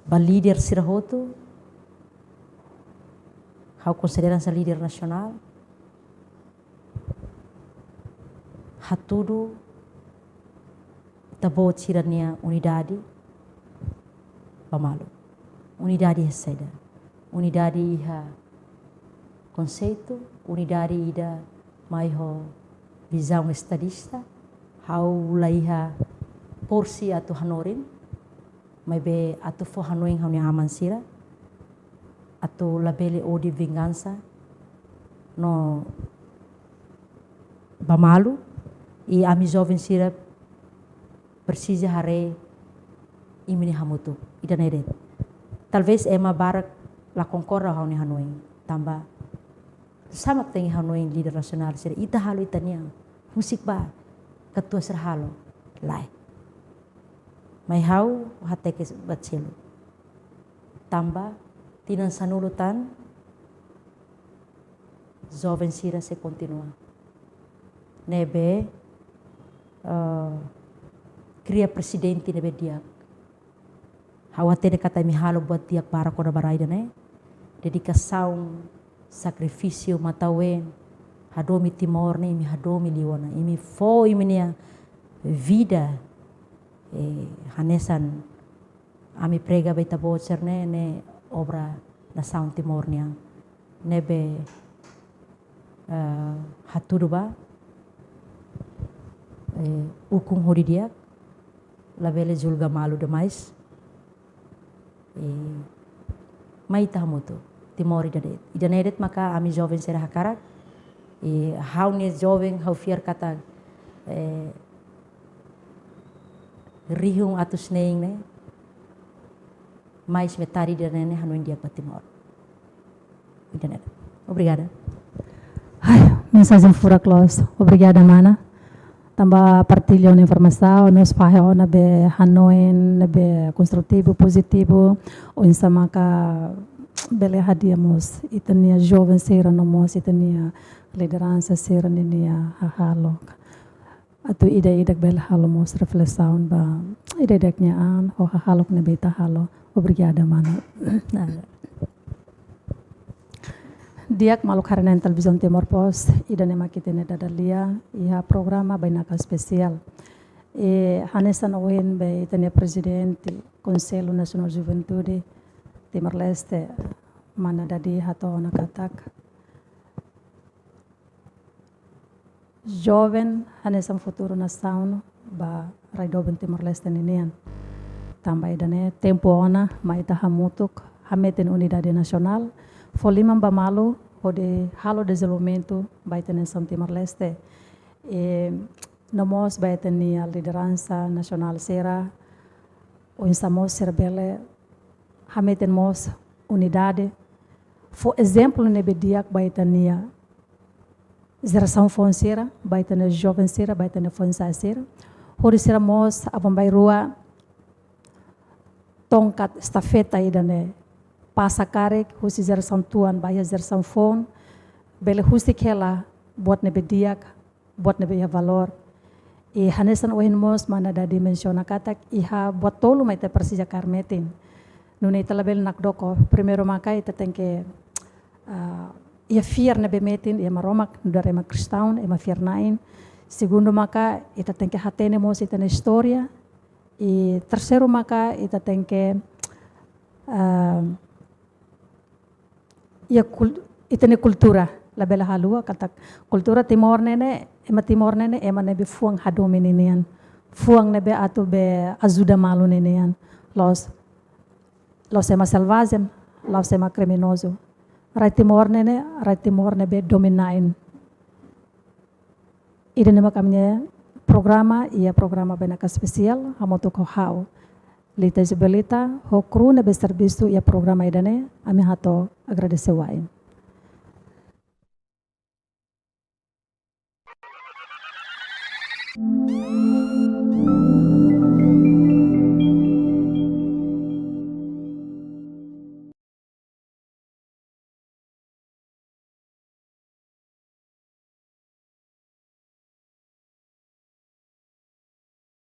ba líder sirahoto hau consideran sa líder nacional hatudo tabo tirania unidade pamalu unidade receda unidade iha conceito unidade ida maiho visão estadista hau laiha porsi atau hanorin mai be atau fo hanoing hau ni amansira atau labele odi vingança no bamalu e ami jovem sira precisa hare imini hamutu ida neret talvez ema barak la concorda hau ni hanoi tamba sama tengi hanoi líder nasional sira ita halu itania musik ba ketua serhalo lai mai hau hateke bacelo tamba tinan sanulutan jovem sira se continua nebe cria presidente nebe diak hawate de kata mihalo buat diak para kona baraida ne dedicação sacrifício matawen hadomi Timor ne imi hadomi liwana imi fo iminia vida hanesan ami prega beta bocer ne obra nação Timor nia nebe hatudu ba ukung hodi diak labele julga malu demais mai tamutu Timor idanedet maka ami jovem serah hakarak hau ne jovem hau fiar kata rihung atus neing ne mais metade idanene hanuin dia para Timor idanet obrigada. Ai, mensagem fura close. Obrigada, mana. Tambah partilham informação, nos fazem na be Hanoi, na be construtivo, positivo, ou em samaka bele hadiamos, itania jovem sera nomos, itania liderança sera ninia halo. Atu ida bele halo mos reflexão ba ida deknya an, ho halo ne beta halo. Obrigada, mana. Diak malu karena televisão Timor Post ida nema kita ne dadalia iha programa bainaka spesial hanesan oen be itane presidente Conselho Nacional Juventude Timor Leste mana dadi hato nakatak jovem hanesan futuro nação ba raidoben Timor Leste ninian tambah idane tempo ona maita hamutuk hameten unidade nasional Folimam Bamalu, ode halo desenvolvimento baitene São Timor Leste. Namos baitene a liderança nacional sera, o insamos serbele, hameten mos unidade. For exemplo nebe diak baitene a geração fonseira, baitene jovem sera, baitene fonsa sera. Hori sera mos abambai rua tongkat stafeta idane passa karek, husi geração tuan, bahia geração fon, bele husi kela, buat nebe diak, buat nebe valor. E hanesan ohin mos mana da dimensiona katak, iha buat tolu mai te persija karmetin. Nune ita label nak doko, primero maka ita tenke, ia fiar nebe metin, ia maromak, nudara ema kristaun, ema fiar nain. Segundo maka ita tenke hatene mos ita na historia. E terceiro maka ita tenke, itane kultura labela halua kata kultura Timor nene ema nebe fuang hadomi nenean fuang nebe atu be ajuda malu nenean los ema selvagem los ema criminoso rai Timor nebe dominain ide nema kamnya programa benaka spesial hamoto ko hau lita jebelita ho kru nebe serviço ia programa idane ami hato agradecer wain.